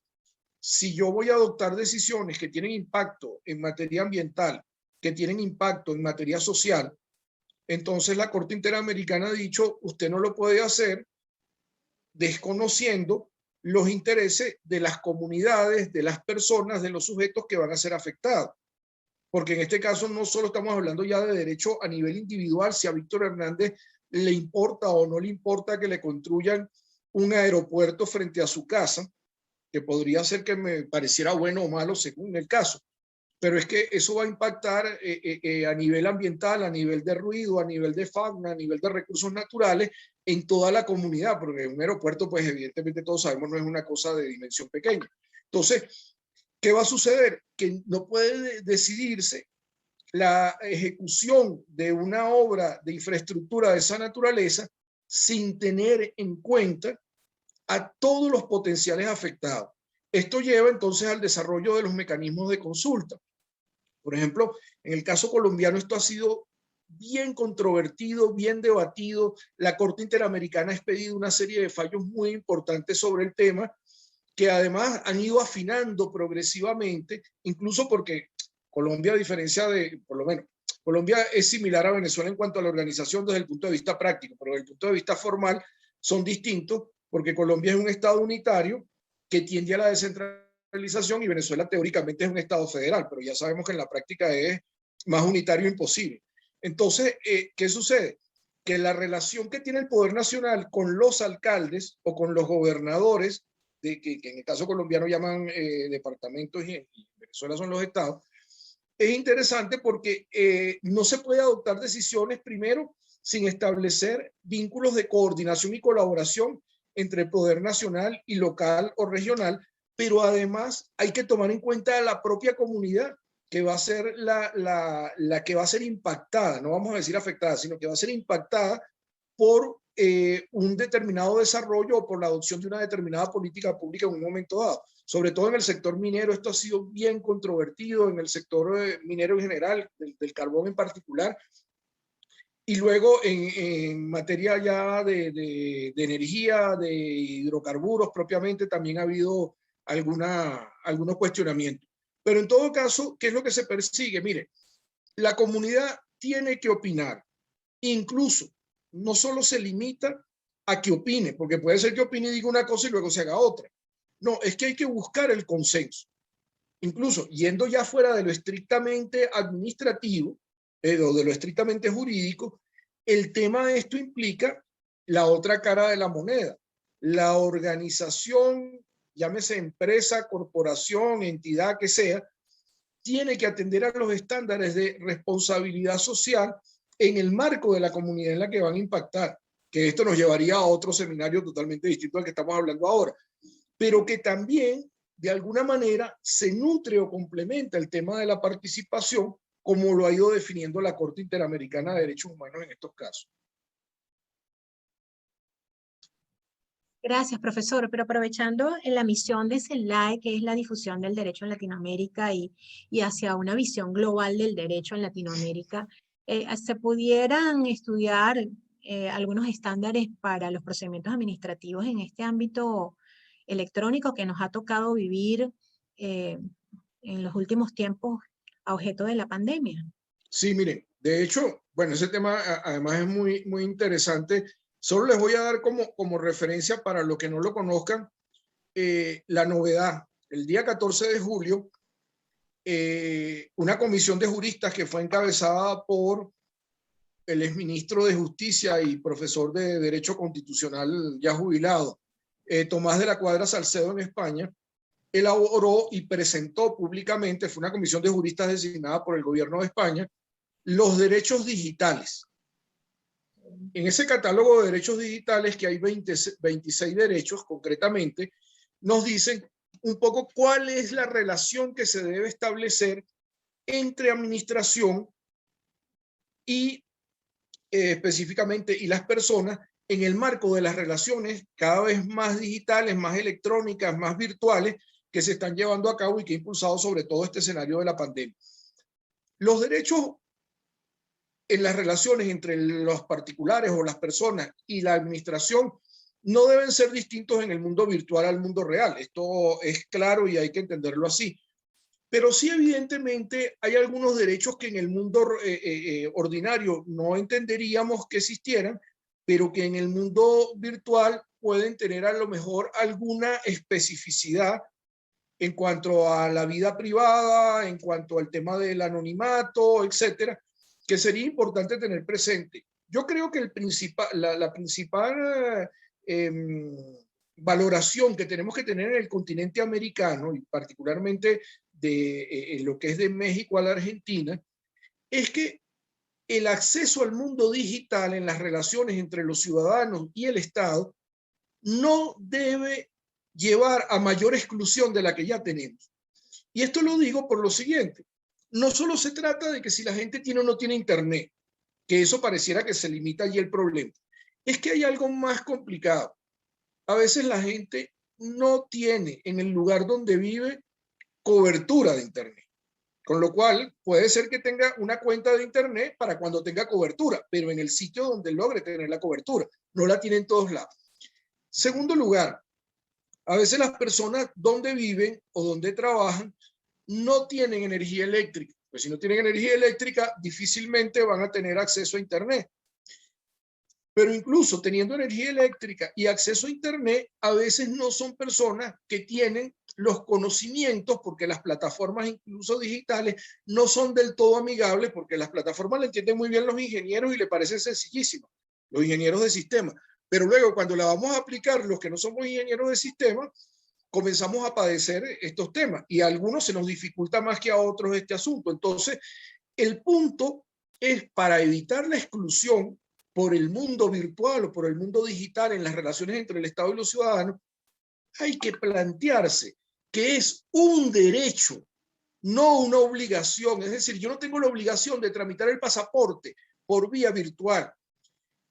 Si yo voy a adoptar decisiones que tienen impacto en materia ambiental, que tienen impacto en materia social, entonces la Corte Interamericana ha dicho, usted no lo puede hacer desconociendo los intereses de las comunidades, de las personas, de los sujetos que van a ser afectados. Porque en este caso no solo estamos hablando ya de derecho a nivel individual, si a Víctor Hernández le importa o no le importa que le construyan un aeropuerto frente a su casa, que podría ser que me pareciera bueno o malo según el caso. Pero es que eso va a impactar a nivel ambiental, a nivel de ruido, a nivel de fauna, a nivel de recursos naturales en toda la comunidad, porque un aeropuerto, pues evidentemente todos sabemos, no es una cosa de dimensión pequeña. Entonces, ¿qué va a suceder? Que no puede decidirse la ejecución de una obra de infraestructura de esa naturaleza sin tener en cuenta a todos los potenciales afectados. Esto lleva entonces al desarrollo de los mecanismos de consulta. Por ejemplo, en el caso colombiano esto ha sido bien controvertido, bien debatido. La Corte Interamericana ha expedido una serie de fallos muy importantes sobre el tema, que además han ido afinando progresivamente, incluso porque Colombia, a diferencia de, por lo menos, Colombia es similar a Venezuela en cuanto a la organización desde el punto de vista práctico, pero desde el punto de vista formal son distintos, porque Colombia es un estado unitario que tiende a la descentralización y Venezuela teóricamente es un estado federal, pero ya sabemos que en la práctica es más unitario imposible. Entonces, ¿qué sucede? Que la relación que tiene el Poder Nacional con los alcaldes o con los gobernadores, que en el caso colombiano llaman departamentos y en Venezuela son los estados, es interesante porque no se puede adoptar decisiones primero sin establecer vínculos de coordinación y colaboración entre el poder nacional y local o regional, pero además hay que tomar en cuenta a la propia comunidad que va a ser la que va a ser impactada, no vamos a decir afectada, sino que va a ser impactada por un determinado desarrollo o por la adopción de una determinada política pública en un momento dado. Sobre todo en el sector minero, esto ha sido bien controvertido, en el sector minero en general, del carbón en particular. Y luego en materia ya de energía, de hidrocarburos propiamente, también ha habido algunos cuestionamientos. Pero en todo caso, ¿qué es lo que se persigue? Mire, la comunidad tiene que opinar. Incluso, no solo se limita a que opine, porque puede ser que opine y diga una cosa y luego se haga otra. No, es que hay que buscar el consenso. Incluso, yendo ya fuera de lo estrictamente administrativo, o de lo estrictamente jurídico, el tema de esto implica la otra cara de la moneda. La organización, llámese empresa, corporación, entidad que sea, tiene que atender a los estándares de responsabilidad social en el marco de la comunidad en la que van a impactar, que esto nos llevaría a otro seminario totalmente distinto al que estamos hablando ahora, pero que también de alguna manera se nutre o complementa el tema de la participación como lo ha ido definiendo la Corte Interamericana de Derechos Humanos en estos casos. Gracias, profesor. Pero aprovechando en la misión de CENLAE, que es la difusión del derecho en Latinoamérica y hacia una visión global del derecho en Latinoamérica, ¿se pudieran estudiar algunos estándares para los procedimientos administrativos en este ámbito electrónico que nos ha tocado vivir en los últimos tiempos a objeto de la pandemia? Sí, miren, de hecho, bueno, ese tema además es muy, muy interesante. Solo les voy a dar como referencia para los que no lo conozcan la novedad. El día 14 de julio, una comisión de juristas que fue encabezada por el exministro de Justicia y profesor de Derecho Constitucional ya jubilado, Tomás de la Cuadra Salcedo en España, elaboró y presentó públicamente, fue una comisión de juristas designada por el gobierno de España, los derechos digitales. En ese catálogo de derechos digitales, que hay 26 derechos concretamente, nos dicen un poco cuál es la relación que se debe establecer entre administración y específicamente y las personas en el marco de las relaciones cada vez más digitales, más electrónicas, más virtuales que se están llevando a cabo y que ha impulsado sobre todo este escenario de la pandemia. Los derechos en las relaciones entre los particulares o las personas y la administración no deben ser distintos en el mundo virtual al mundo real. Esto es claro y hay que entenderlo así. Pero sí, evidentemente, hay algunos derechos que en el mundo ordinario no entenderíamos que existieran, pero que en el mundo virtual pueden tener a lo mejor alguna especificidad en cuanto a la vida privada, en cuanto al tema del anonimato, etcétera, que sería importante tener presente. Yo creo que la principal valoración que tenemos que tener en el continente americano, y particularmente de lo que es de México a la Argentina, es que el acceso al mundo digital en las relaciones entre los ciudadanos y el Estado no debe llevar a mayor exclusión de la que ya tenemos. Y esto lo digo por lo siguiente. No solo se trata de que si la gente tiene o no tiene internet, que eso pareciera que se limita allí el problema. Es que hay algo más complicado. A veces la gente no tiene en el lugar donde vive cobertura de internet. Con lo cual, puede ser que tenga una cuenta de internet para cuando tenga cobertura, pero en el sitio donde logre tener la cobertura. No la tiene en todos lados. Segundo lugar, a veces las personas donde viven o donde trabajan no tienen energía eléctrica. Pues si no tienen energía eléctrica, difícilmente van a tener acceso a internet. Pero incluso teniendo energía eléctrica y acceso a internet, a veces no son personas que tienen los conocimientos, porque las plataformas incluso digitales no son del todo amigables, porque las plataformas la entienden muy bien los ingenieros y le parecen sencillísimas, los ingenieros de sistema. Pero luego cuando la vamos a aplicar los que no somos ingenieros de sistema, comenzamos a padecer estos temas y a algunos se nos dificulta más que a otros este asunto. Entonces, el punto es para evitar la exclusión por el mundo virtual o por el mundo digital en las relaciones entre el Estado y los ciudadanos, hay que plantearse que es un derecho, no una obligación. Es decir, yo no tengo la obligación de tramitar el pasaporte por vía virtual.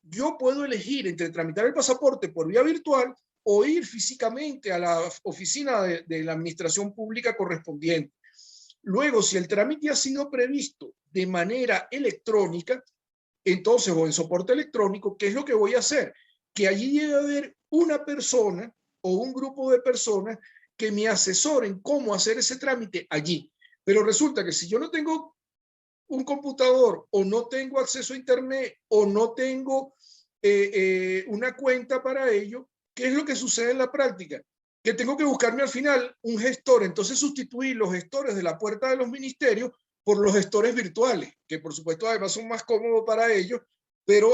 Yo puedo elegir entre tramitar el pasaporte por vía virtual o ir físicamente a la oficina de la administración pública correspondiente. Luego, si el trámite ha sido previsto de manera electrónica, entonces, o en soporte electrónico, ¿qué es lo que voy a hacer? Que allí llegue a haber una persona o un grupo de personas que me asesoren cómo hacer ese trámite allí. Pero resulta que si yo no tengo un computador o no tengo acceso a internet o no tengo una cuenta para ello, ¿qué es lo que sucede en la práctica? Que tengo que buscarme al final un gestor. Entonces sustituir los gestores de la puerta de los ministerios por los gestores virtuales, que por supuesto además son más cómodos para ellos, pero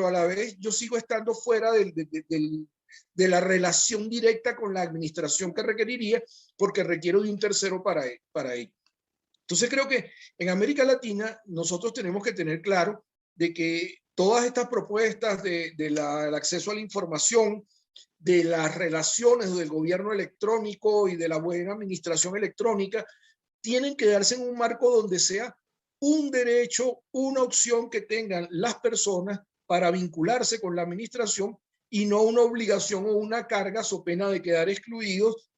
a la vez yo sigo estando fuera de la relación directa con la administración que requeriría, porque requiero de un tercero para ello. Entonces creo que en América Latina nosotros tenemos que tener claro de que todas estas propuestas del acceso a la información, de las relaciones del gobierno electrónico y de la buena administración electrónica, tienen que darse en un marco donde sea un derecho, una opción que tengan las personas para vincularse con la administración y no una obligación o una carga so pena de quedar excluidos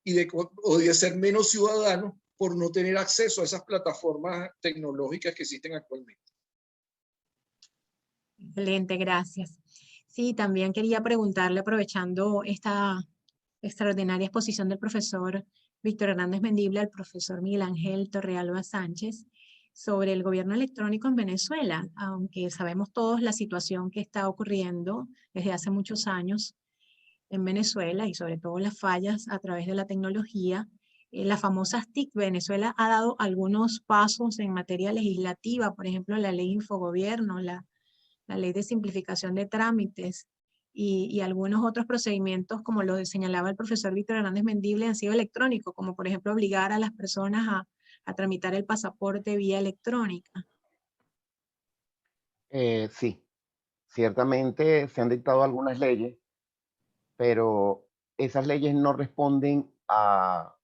o de ser menos ciudadanos por no tener acceso a esas plataformas tecnológicas que existen actualmente. Excelente, gracias. Sí, también quería preguntarle, aprovechando esta extraordinaria exposición del profesor Víctor Hernández Mendible al profesor Miguel Ángel Torrealba Sánchez, sobre el gobierno electrónico en Venezuela, aunque sabemos todos la situación que está ocurriendo desde hace muchos años en Venezuela y sobre todo las fallas a través de la tecnología. Las famosas TIC. Venezuela ha dado algunos pasos en materia legislativa, por ejemplo, la ley Infogobierno, la ley de simplificación de trámites y algunos otros procedimientos, como lo señalaba el profesor Víctor Hernández Mendible, han sido electrónicos, como por ejemplo obligar a las personas a tramitar el pasaporte vía electrónica. Sí, ciertamente se han dictado algunas leyes, pero esas leyes no responden a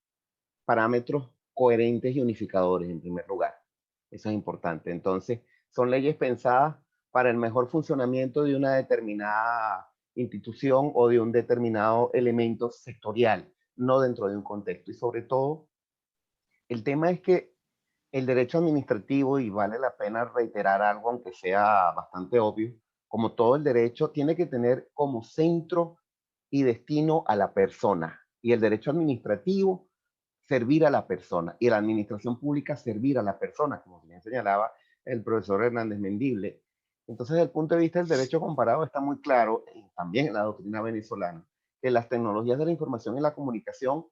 parámetros coherentes y unificadores en primer lugar. Eso es importante. Entonces, son leyes pensadas para el mejor funcionamiento de una determinada institución o de un determinado elemento sectorial, no dentro de un contexto. Y sobre todo, el tema es que el derecho administrativo, y vale la pena reiterar algo aunque sea bastante obvio, como todo el derecho, tiene que tener como centro y destino a la persona. Y el derecho administrativo, servir a la persona. Y la administración pública, servir a la persona, como bien señalaba el profesor Hernández Mendible. Entonces, desde el punto de vista del derecho comparado, está muy claro, también en la doctrina venezolana, que las tecnologías de la información y la comunicación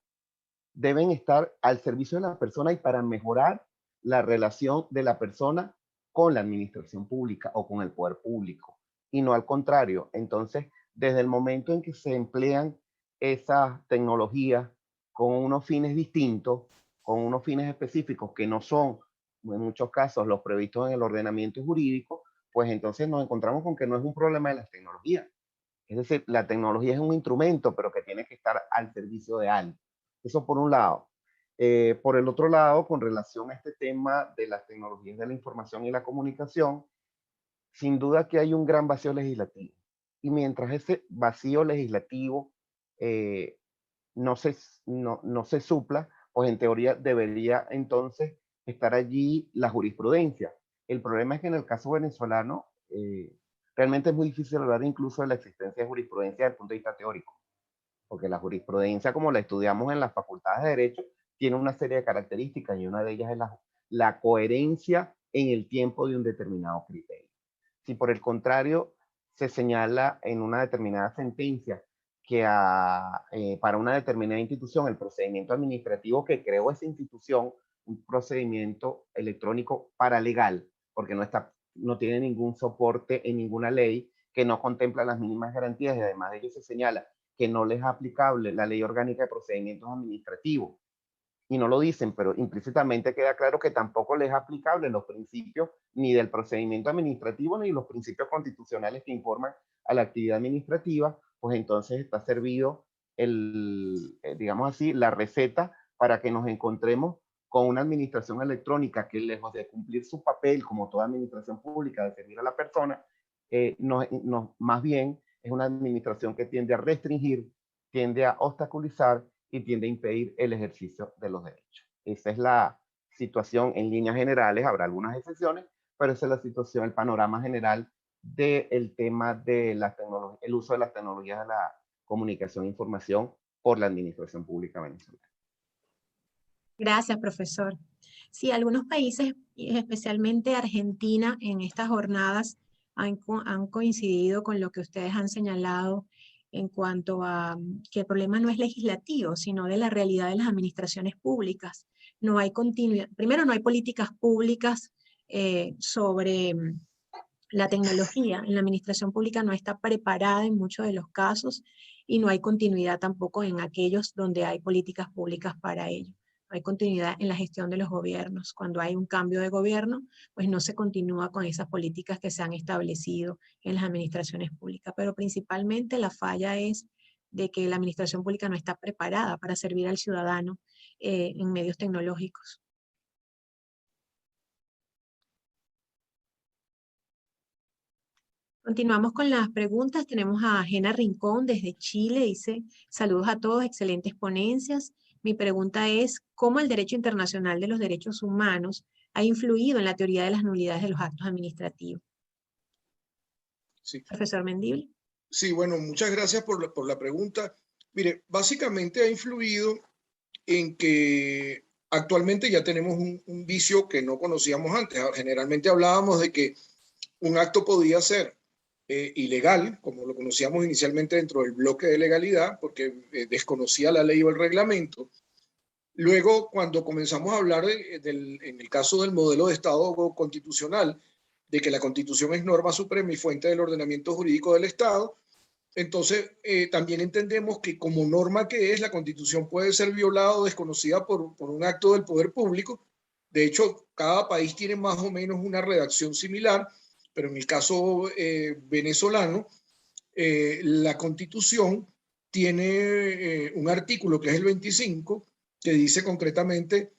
deben estar al servicio de la persona y para mejorar la relación de la persona con la administración pública o con el poder público, y no al contrario. Entonces, desde el momento en que se emplean esas tecnologías con unos fines distintos, con unos fines específicos que no son, en muchos casos, los previstos en el ordenamiento jurídico, pues entonces nos encontramos con que no es un problema de las tecnologías. Es decir, la tecnología es un instrumento, pero que tiene que estar al servicio de alguien. Eso por un lado. Por el otro lado, con relación a este tema de las tecnologías de la información y la comunicación, sin duda que hay un gran vacío legislativo. Y mientras ese vacío legislativo eh, no se supla, pues en teoría debería entonces estar allí la jurisprudencia. El problema es que en el caso venezolano realmente es muy difícil hablar incluso de la existencia de jurisprudencia desde el punto de vista teórico, porque la jurisprudencia, como la estudiamos en las facultades de Derecho, tiene una serie de características y una de ellas es la coherencia en el tiempo de un determinado criterio. Si por el contrario se señala en una determinada sentencia que para una determinada institución el procedimiento administrativo que creó esa institución, un procedimiento electrónico paralegal, porque no tiene ningún soporte en ninguna ley, que no contempla las mínimas garantías, y además de ello se señala que no les es aplicable la Ley Orgánica de Procedimientos Administrativos, y no lo dicen, pero implícitamente queda claro que tampoco les es aplicable los principios ni del procedimiento administrativo ni los principios constitucionales que informan a la actividad administrativa, pues entonces está servido digamos así, la receta para que nos encontremos con una administración electrónica que, lejos de cumplir su papel como toda administración pública de servir a la persona, más bien es una administración que tiende a restringir, tiende a obstaculizar y tiende a impedir el ejercicio de los derechos. Esa es la situación en líneas generales, habrá algunas excepciones, pero esa es la situación, el panorama general del tema de la tecnología, el uso de las tecnologías de la comunicación e información por la administración pública venezolana. Gracias, profesor. Sí, algunos países, y especialmente Argentina, en estas jornadas han coincidido con lo que ustedes han señalado en cuanto a que el problema no es legislativo, sino de la realidad de las administraciones públicas. No hay continuidad, primero no hay políticas públicas sobre la tecnología. En la administración pública no está preparada en muchos de los casos y no hay continuidad tampoco en aquellos donde hay políticas públicas para ello. No hay continuidad en la gestión de los gobiernos. Cuando hay un cambio de gobierno, pues no se continúa con esas políticas que se han establecido en las administraciones públicas. Pero principalmente la falla es de que la administración pública no está preparada para servir al ciudadano en medios tecnológicos. Continuamos con las preguntas. Tenemos a Jena Rincón desde Chile. Dice, saludos a todos, excelentes ponencias. Mi pregunta es, ¿cómo el derecho internacional de los derechos humanos ha influido en la teoría de las nulidades de los actos administrativos? Sí. Profesor Mendible. Sí, bueno, muchas gracias por la pregunta. Mire, básicamente ha influido en que actualmente ya tenemos un vicio que no conocíamos antes. Generalmente hablábamos de que un acto podía ser ilegal, como lo conocíamos inicialmente dentro del bloque de legalidad, porque desconocía la ley o el reglamento. Luego, cuando comenzamos a hablar en el caso del modelo de Estado constitucional, de que la Constitución es norma suprema y fuente del ordenamiento jurídico del Estado, entonces también entendemos que como norma que es, la Constitución puede ser violada o desconocida por un acto del poder público. De hecho, cada país tiene más o menos una redacción similar, pero en el caso venezolano, la Constitución tiene un artículo que es el 25, que dice concretamente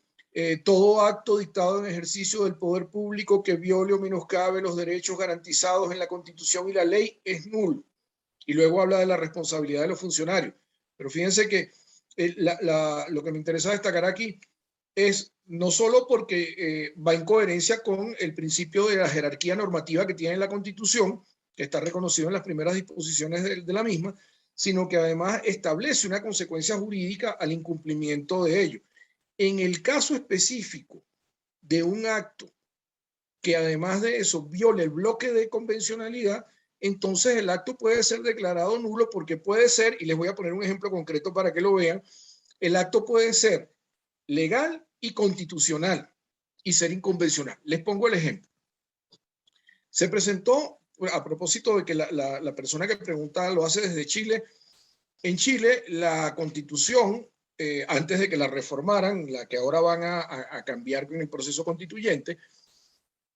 todo acto dictado en ejercicio del poder público que viole o menoscabe los derechos garantizados en la Constitución y la ley es nulo. Y luego habla de la responsabilidad de los funcionarios. Pero fíjense que lo que me interesa destacar aquí es no solo porque va en coherencia con el principio de la jerarquía normativa que tiene la Constitución, que está reconocido en las primeras disposiciones de la misma, sino que además establece una consecuencia jurídica al incumplimiento de ello. En el caso específico de un acto que además de eso viole el bloque de convencionalidad, entonces el acto puede ser declarado nulo porque puede ser, y les voy a poner un ejemplo concreto para que lo vean, el acto puede ser legal y constitucional y ser inconvencional. Les pongo el ejemplo. Se presentó, a propósito de que la persona que pregunta lo hace desde Chile, en Chile la Constitución, antes de que la reformaran, la que ahora van a cambiar con el proceso constituyente,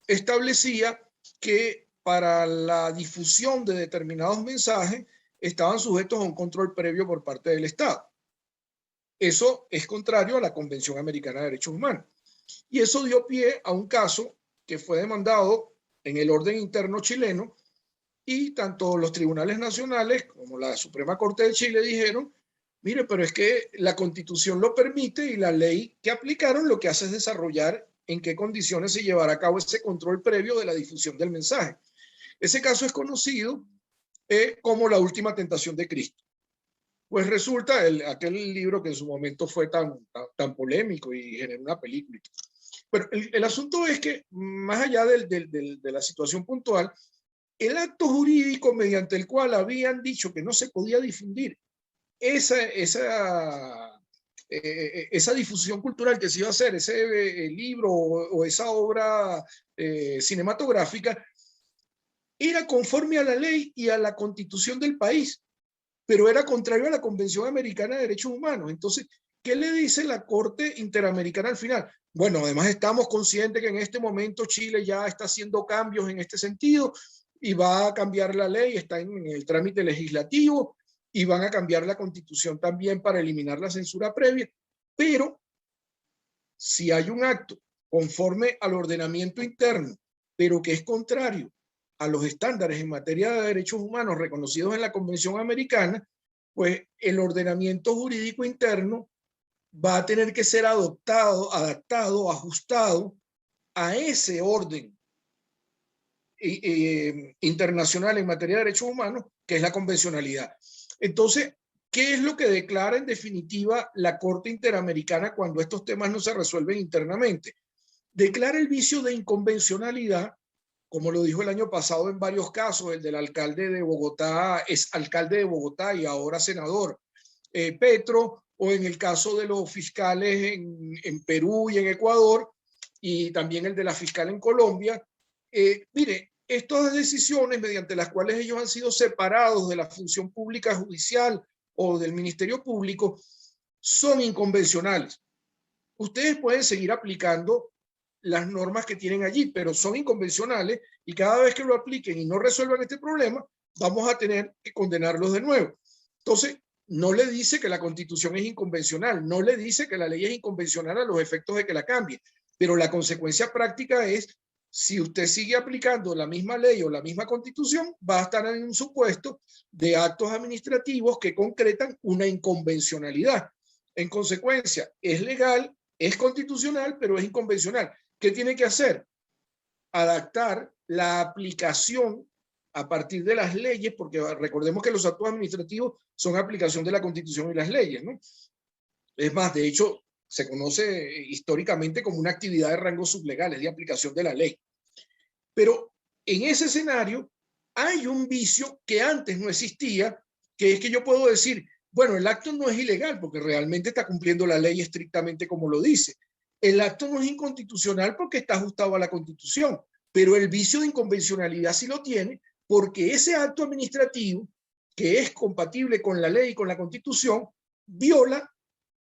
establecía que para la difusión de determinados mensajes estaban sujetos a un control previo por parte del Estado. Eso es contrario a la Convención Americana de Derechos Humanos. Y eso dio pie a un caso que fue demandado en el orden interno chileno y tanto los tribunales nacionales como la Suprema Corte de Chile dijeron, mire, pero es que la Constitución lo permite y la ley que aplicaron lo que hace es desarrollar en qué condiciones se llevará a cabo ese control previo de la difusión del mensaje. Ese caso es conocido como la última tentación de Cristo. Pues resulta aquel libro que en su momento fue tan polémico y generó una película. Pero el asunto es que, más allá de la situación puntual, el acto jurídico mediante el cual habían dicho que no se podía difundir esa difusión cultural que se iba a hacer, ese libro o esa obra cinematográfica, era conforme a la ley y a la Constitución del país, pero era contrario a la Convención Americana de Derechos Humanos. Entonces, ¿qué le dice la Corte Interamericana al final? Bueno, además estamos conscientes que en este momento Chile ya está haciendo cambios en este sentido y va a cambiar la ley, está en el trámite legislativo y van a cambiar la Constitución también para eliminar la censura previa, pero si hay un acto conforme al ordenamiento interno, pero que es contrario a los estándares en materia de derechos humanos reconocidos en la Convención Americana, pues el ordenamiento jurídico interno va a tener que ser adaptado, ajustado a ese orden internacional en materia de derechos humanos, que es la convencionalidad. Entonces, ¿qué es lo que declara en definitiva la Corte Interamericana cuando estos temas no se resuelven internamente? Declara el vicio de inconvencionalidad, como lo dijo el año pasado en varios casos, el del alcalde de Bogotá, es alcalde de Bogotá y ahora senador, Petro, o en el caso de los fiscales en Perú y en Ecuador, y también el de la fiscal en Colombia. Mire, estas decisiones mediante las cuales ellos han sido separados de la función pública judicial o del Ministerio Público son inconvencionales. Ustedes pueden seguir aplicando las normas que tienen allí, pero son inconvencionales y cada vez que lo apliquen y no resuelvan este problema, vamos a tener que condenarlos de nuevo. Entonces, no le dice que la Constitución es inconvencional, no le dice que la ley es inconvencional a los efectos de que la cambie, pero la consecuencia práctica es, si usted sigue aplicando la misma ley o la misma Constitución, va a estar en un supuesto de actos administrativos que concretan una inconvencionalidad. En consecuencia, es legal, es constitucional, pero es inconvencional. ¿Qué tiene que hacer? Adaptar la aplicación a partir de las leyes, porque recordemos que los actos administrativos son aplicación de la Constitución y las leyes, ¿no? Es más, de hecho, se conoce históricamente como una actividad de rango sublegal, es de aplicación de la ley. Pero en ese escenario hay un vicio que antes no existía, que es que yo puedo decir, bueno, el acto no es ilegal porque realmente está cumpliendo la ley estrictamente como lo dice. El acto no es inconstitucional porque está ajustado a la Constitución, pero el vicio de inconvencionalidad sí lo tiene porque ese acto administrativo, que es compatible con la ley y con la Constitución, viola,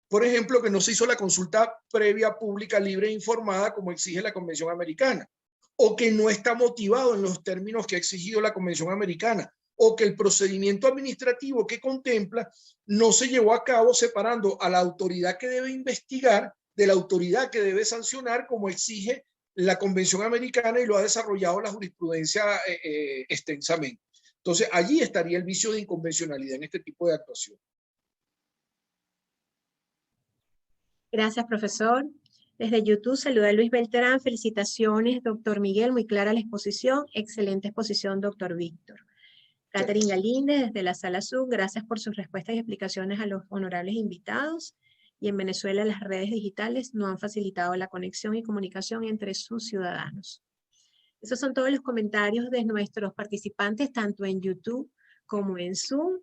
por ejemplo, que no se hizo la consulta previa, pública, libre e informada como exige la Convención Americana, o que no está motivado en los términos que ha exigido la Convención Americana, o que el procedimiento administrativo que contempla no se llevó a cabo separando a la autoridad que debe investigar de la autoridad que debe sancionar, como exige la Convención Americana y lo ha desarrollado la jurisprudencia extensamente. Entonces, allí estaría el vicio de inconvencionalidad en este tipo de actuación. Gracias, profesor. Desde YouTube saluda a Luis Beltrán. Felicitaciones, doctor Miguel. Muy clara la exposición. Excelente exposición, doctor Víctor. Catherine Galíndez, desde la Sala Sur. Gracias por sus respuestas y explicaciones a los honorables invitados. Y en Venezuela las redes digitales no han facilitado la conexión y comunicación entre sus ciudadanos. Esos son todos los comentarios de nuestros participantes, tanto en YouTube como en Zoom.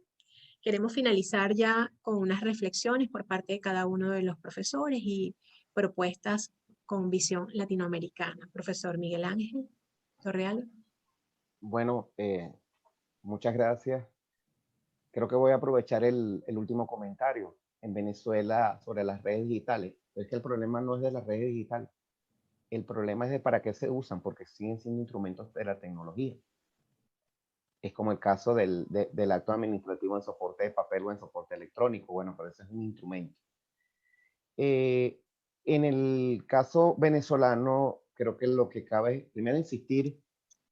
Queremos finalizar ya con unas reflexiones por parte de cada uno de los profesores y propuestas con visión latinoamericana. Profesor Miguel Ángel Torreal. Bueno, muchas gracias. Creo que voy a aprovechar el último comentario en Venezuela sobre las redes digitales. Es que el problema no es de las redes digitales. El problema es de para qué se usan, porque siguen siendo instrumentos de la tecnología. Es como el caso del acto administrativo en soporte de papel o en soporte electrónico. Bueno, pero ese es un instrumento. En el caso venezolano, creo que lo que cabe es primero insistir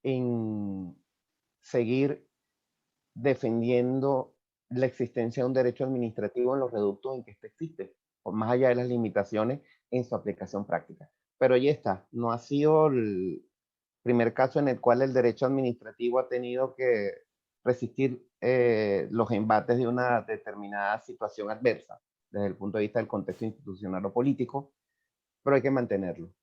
en seguir defendiendo la existencia de un derecho administrativo en los reductos en que este existe, por más allá de las limitaciones en su aplicación práctica. Pero ya está, no ha sido el primer caso en el cual el derecho administrativo ha tenido que resistir los embates de una determinada situación adversa desde el punto de vista del contexto institucional o político, pero hay que mantenerlo.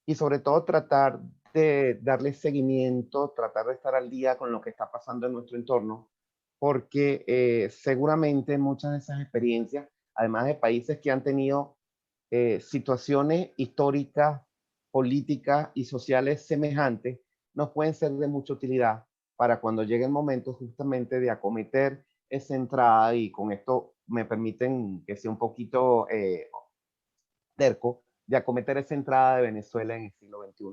Y sobre todo tratar de darle seguimiento, tratar de estar al día con lo que está pasando en nuestro entorno, porque seguramente muchas de esas experiencias, además de países que han tenido situaciones históricas, políticas y sociales semejantes, nos pueden ser de mucha utilidad para cuando llegue el momento justamente de acometer esa entrada, y con esto me permiten que sea un poquito terco, de acometer esa entrada de Venezuela en el siglo XXI.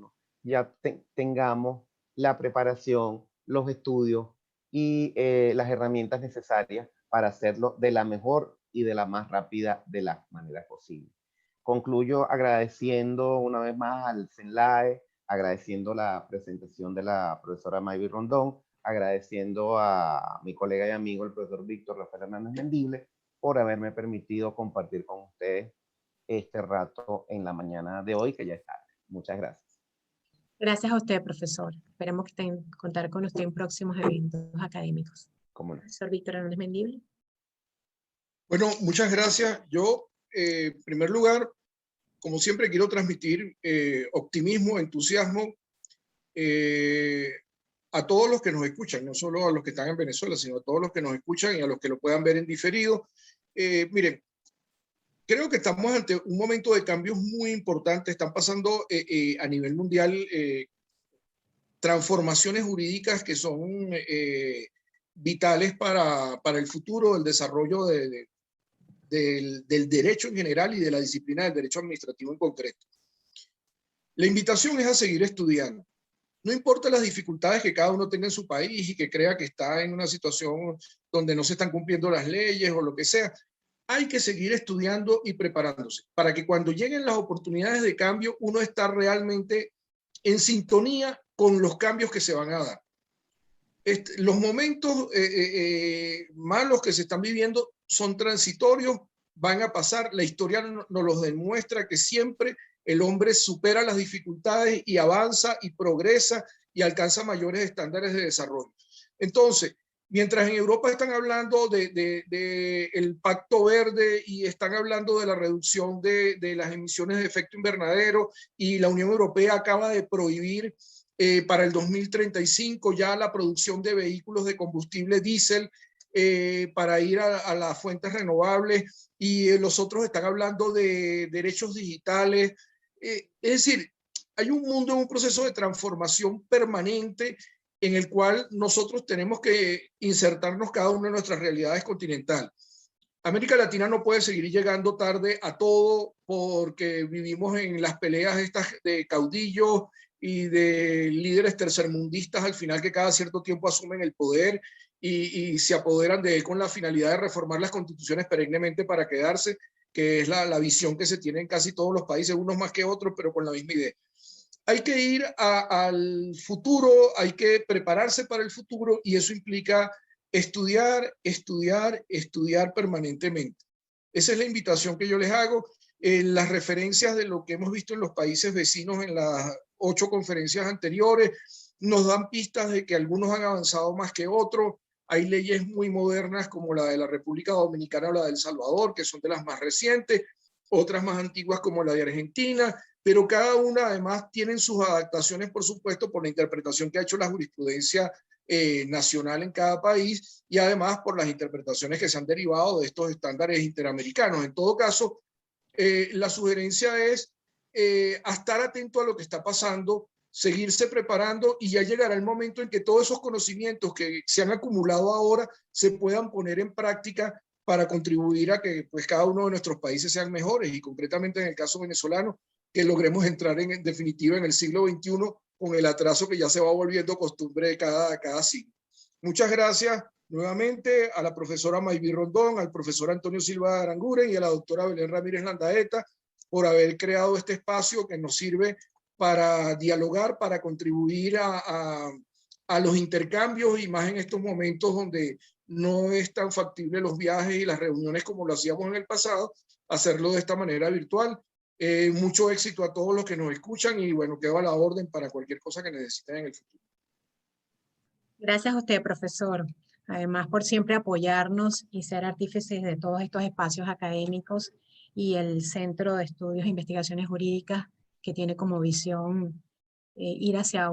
Ya tengamos la preparación, los estudios y las herramientas necesarias para hacerlo de la mejor y de la más rápida de las maneras posibles. Concluyo agradeciendo una vez más al CENLAE, agradeciendo la presentación de la profesora Mayvi Rondón, agradeciendo a mi colega y amigo, el profesor Víctor Rafael Hernández Mendible, por haberme permitido compartir con ustedes este rato en la mañana de hoy, que ya es tarde. Muchas gracias. Gracias a usted, profesor. Esperemos que contar con usted en próximos eventos académicos. ¿Cómo no? Profesor Víctor Hernández Mendible. Bueno, muchas gracias. Yo, en primer lugar, como siempre, quiero transmitir optimismo, entusiasmo a todos los que nos escuchan, no solo a los que están en Venezuela, sino a todos los que nos escuchan y a los que lo puedan ver en diferido. Miren, creo que estamos ante un momento de cambios muy importantes. Están pasando a nivel mundial transformaciones jurídicas que son vitales para el futuro del desarrollo del derecho en general y de la disciplina del derecho administrativo en concreto. La invitación es a seguir estudiando. No importa las dificultades que cada uno tenga en su país y que crea que está en una situación donde no se están cumpliendo las leyes o lo que sea, hay que seguir estudiando y preparándose para que cuando lleguen las oportunidades de cambio uno está realmente en sintonía con los cambios que se van a dar. Los momentos malos que se están viviendo son transitorios, van a pasar. La historia nos los demuestra que siempre el hombre supera las dificultades y avanza y progresa y alcanza mayores estándares de desarrollo. Entonces, mientras en Europa están hablando del Pacto Verde y están hablando de la reducción de las emisiones de efecto invernadero, y la Unión Europea acaba de prohibir para el 2035 ya la producción de vehículos de combustible diésel para ir a las fuentes renovables, y los otros están hablando de derechos digitales. Es decir, hay un mundo en un proceso de transformación permanente en el cual nosotros tenemos que insertarnos cada una de nuestras realidades continentales. América Latina no puede seguir llegando tarde a todo porque vivimos en las peleas estas de caudillos y de líderes tercermundistas al final que cada cierto tiempo asumen el poder y se apoderan de él con la finalidad de reformar las constituciones perennemente para quedarse, que es la visión que se tiene en casi todos los países, unos más que otros, pero con la misma idea. Hay que ir al futuro, hay que prepararse para el futuro, y eso implica estudiar, estudiar, estudiar permanentemente. Esa es la invitación que yo les hago, las referencias de lo que hemos visto en los países vecinos en las 8 conferencias anteriores, nos dan pistas de que algunos han avanzado más que otros. Hay leyes muy modernas como la de la República Dominicana o la de El Salvador, que son de las más recientes, otras más antiguas como la de Argentina, pero cada una además tienen sus adaptaciones, por supuesto, por la interpretación que ha hecho la jurisprudencia nacional en cada país y además por las interpretaciones que se han derivado de estos estándares interamericanos. En todo caso, la sugerencia es a estar atento a lo que está pasando, seguirse preparando y ya llegará el momento en que todos esos conocimientos que se han acumulado ahora se puedan poner en práctica para contribuir a que pues, cada uno de nuestros países sean mejores y concretamente en el caso venezolano, que logremos entrar en definitiva en el siglo XXI con el atraso que ya se va volviendo costumbre cada siglo. Muchas gracias nuevamente a la profesora Mayví Rondón, al profesor Antonio Silva de Aranguren y a la doctora Belén Ramírez Landaeta por haber creado este espacio que nos sirve para dialogar, para contribuir a los intercambios y más en estos momentos donde no es tan factible los viajes y las reuniones como lo hacíamos en el pasado, hacerlo de esta manera virtual. Mucho éxito a todos los que nos escuchan y bueno, quedo a la orden para cualquier cosa que necesiten en el futuro. Gracias a usted, profesor. Además, por siempre apoyarnos y ser artífices de todos estos espacios académicos y el Centro de Estudios e Investigaciones Jurídicas que tiene como visión ir hacia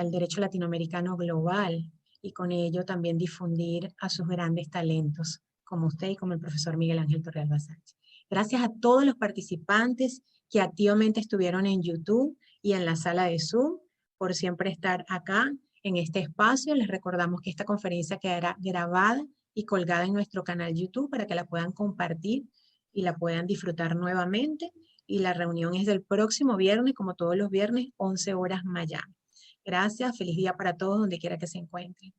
el derecho latinoamericano global y con ello también difundir a sus grandes talentos, como usted y como el profesor Miguel Ángel Torrealba Sánchez. Gracias a todos los participantes que activamente estuvieron en YouTube y en la sala de Zoom por siempre estar acá en este espacio. Les recordamos que esta conferencia quedará grabada y colgada en nuestro canal YouTube para que la puedan compartir y la puedan disfrutar nuevamente. Y la reunión es del próximo viernes, como todos los viernes, 11 horas Miami. Gracias, feliz día para todos donde quiera que se encuentren.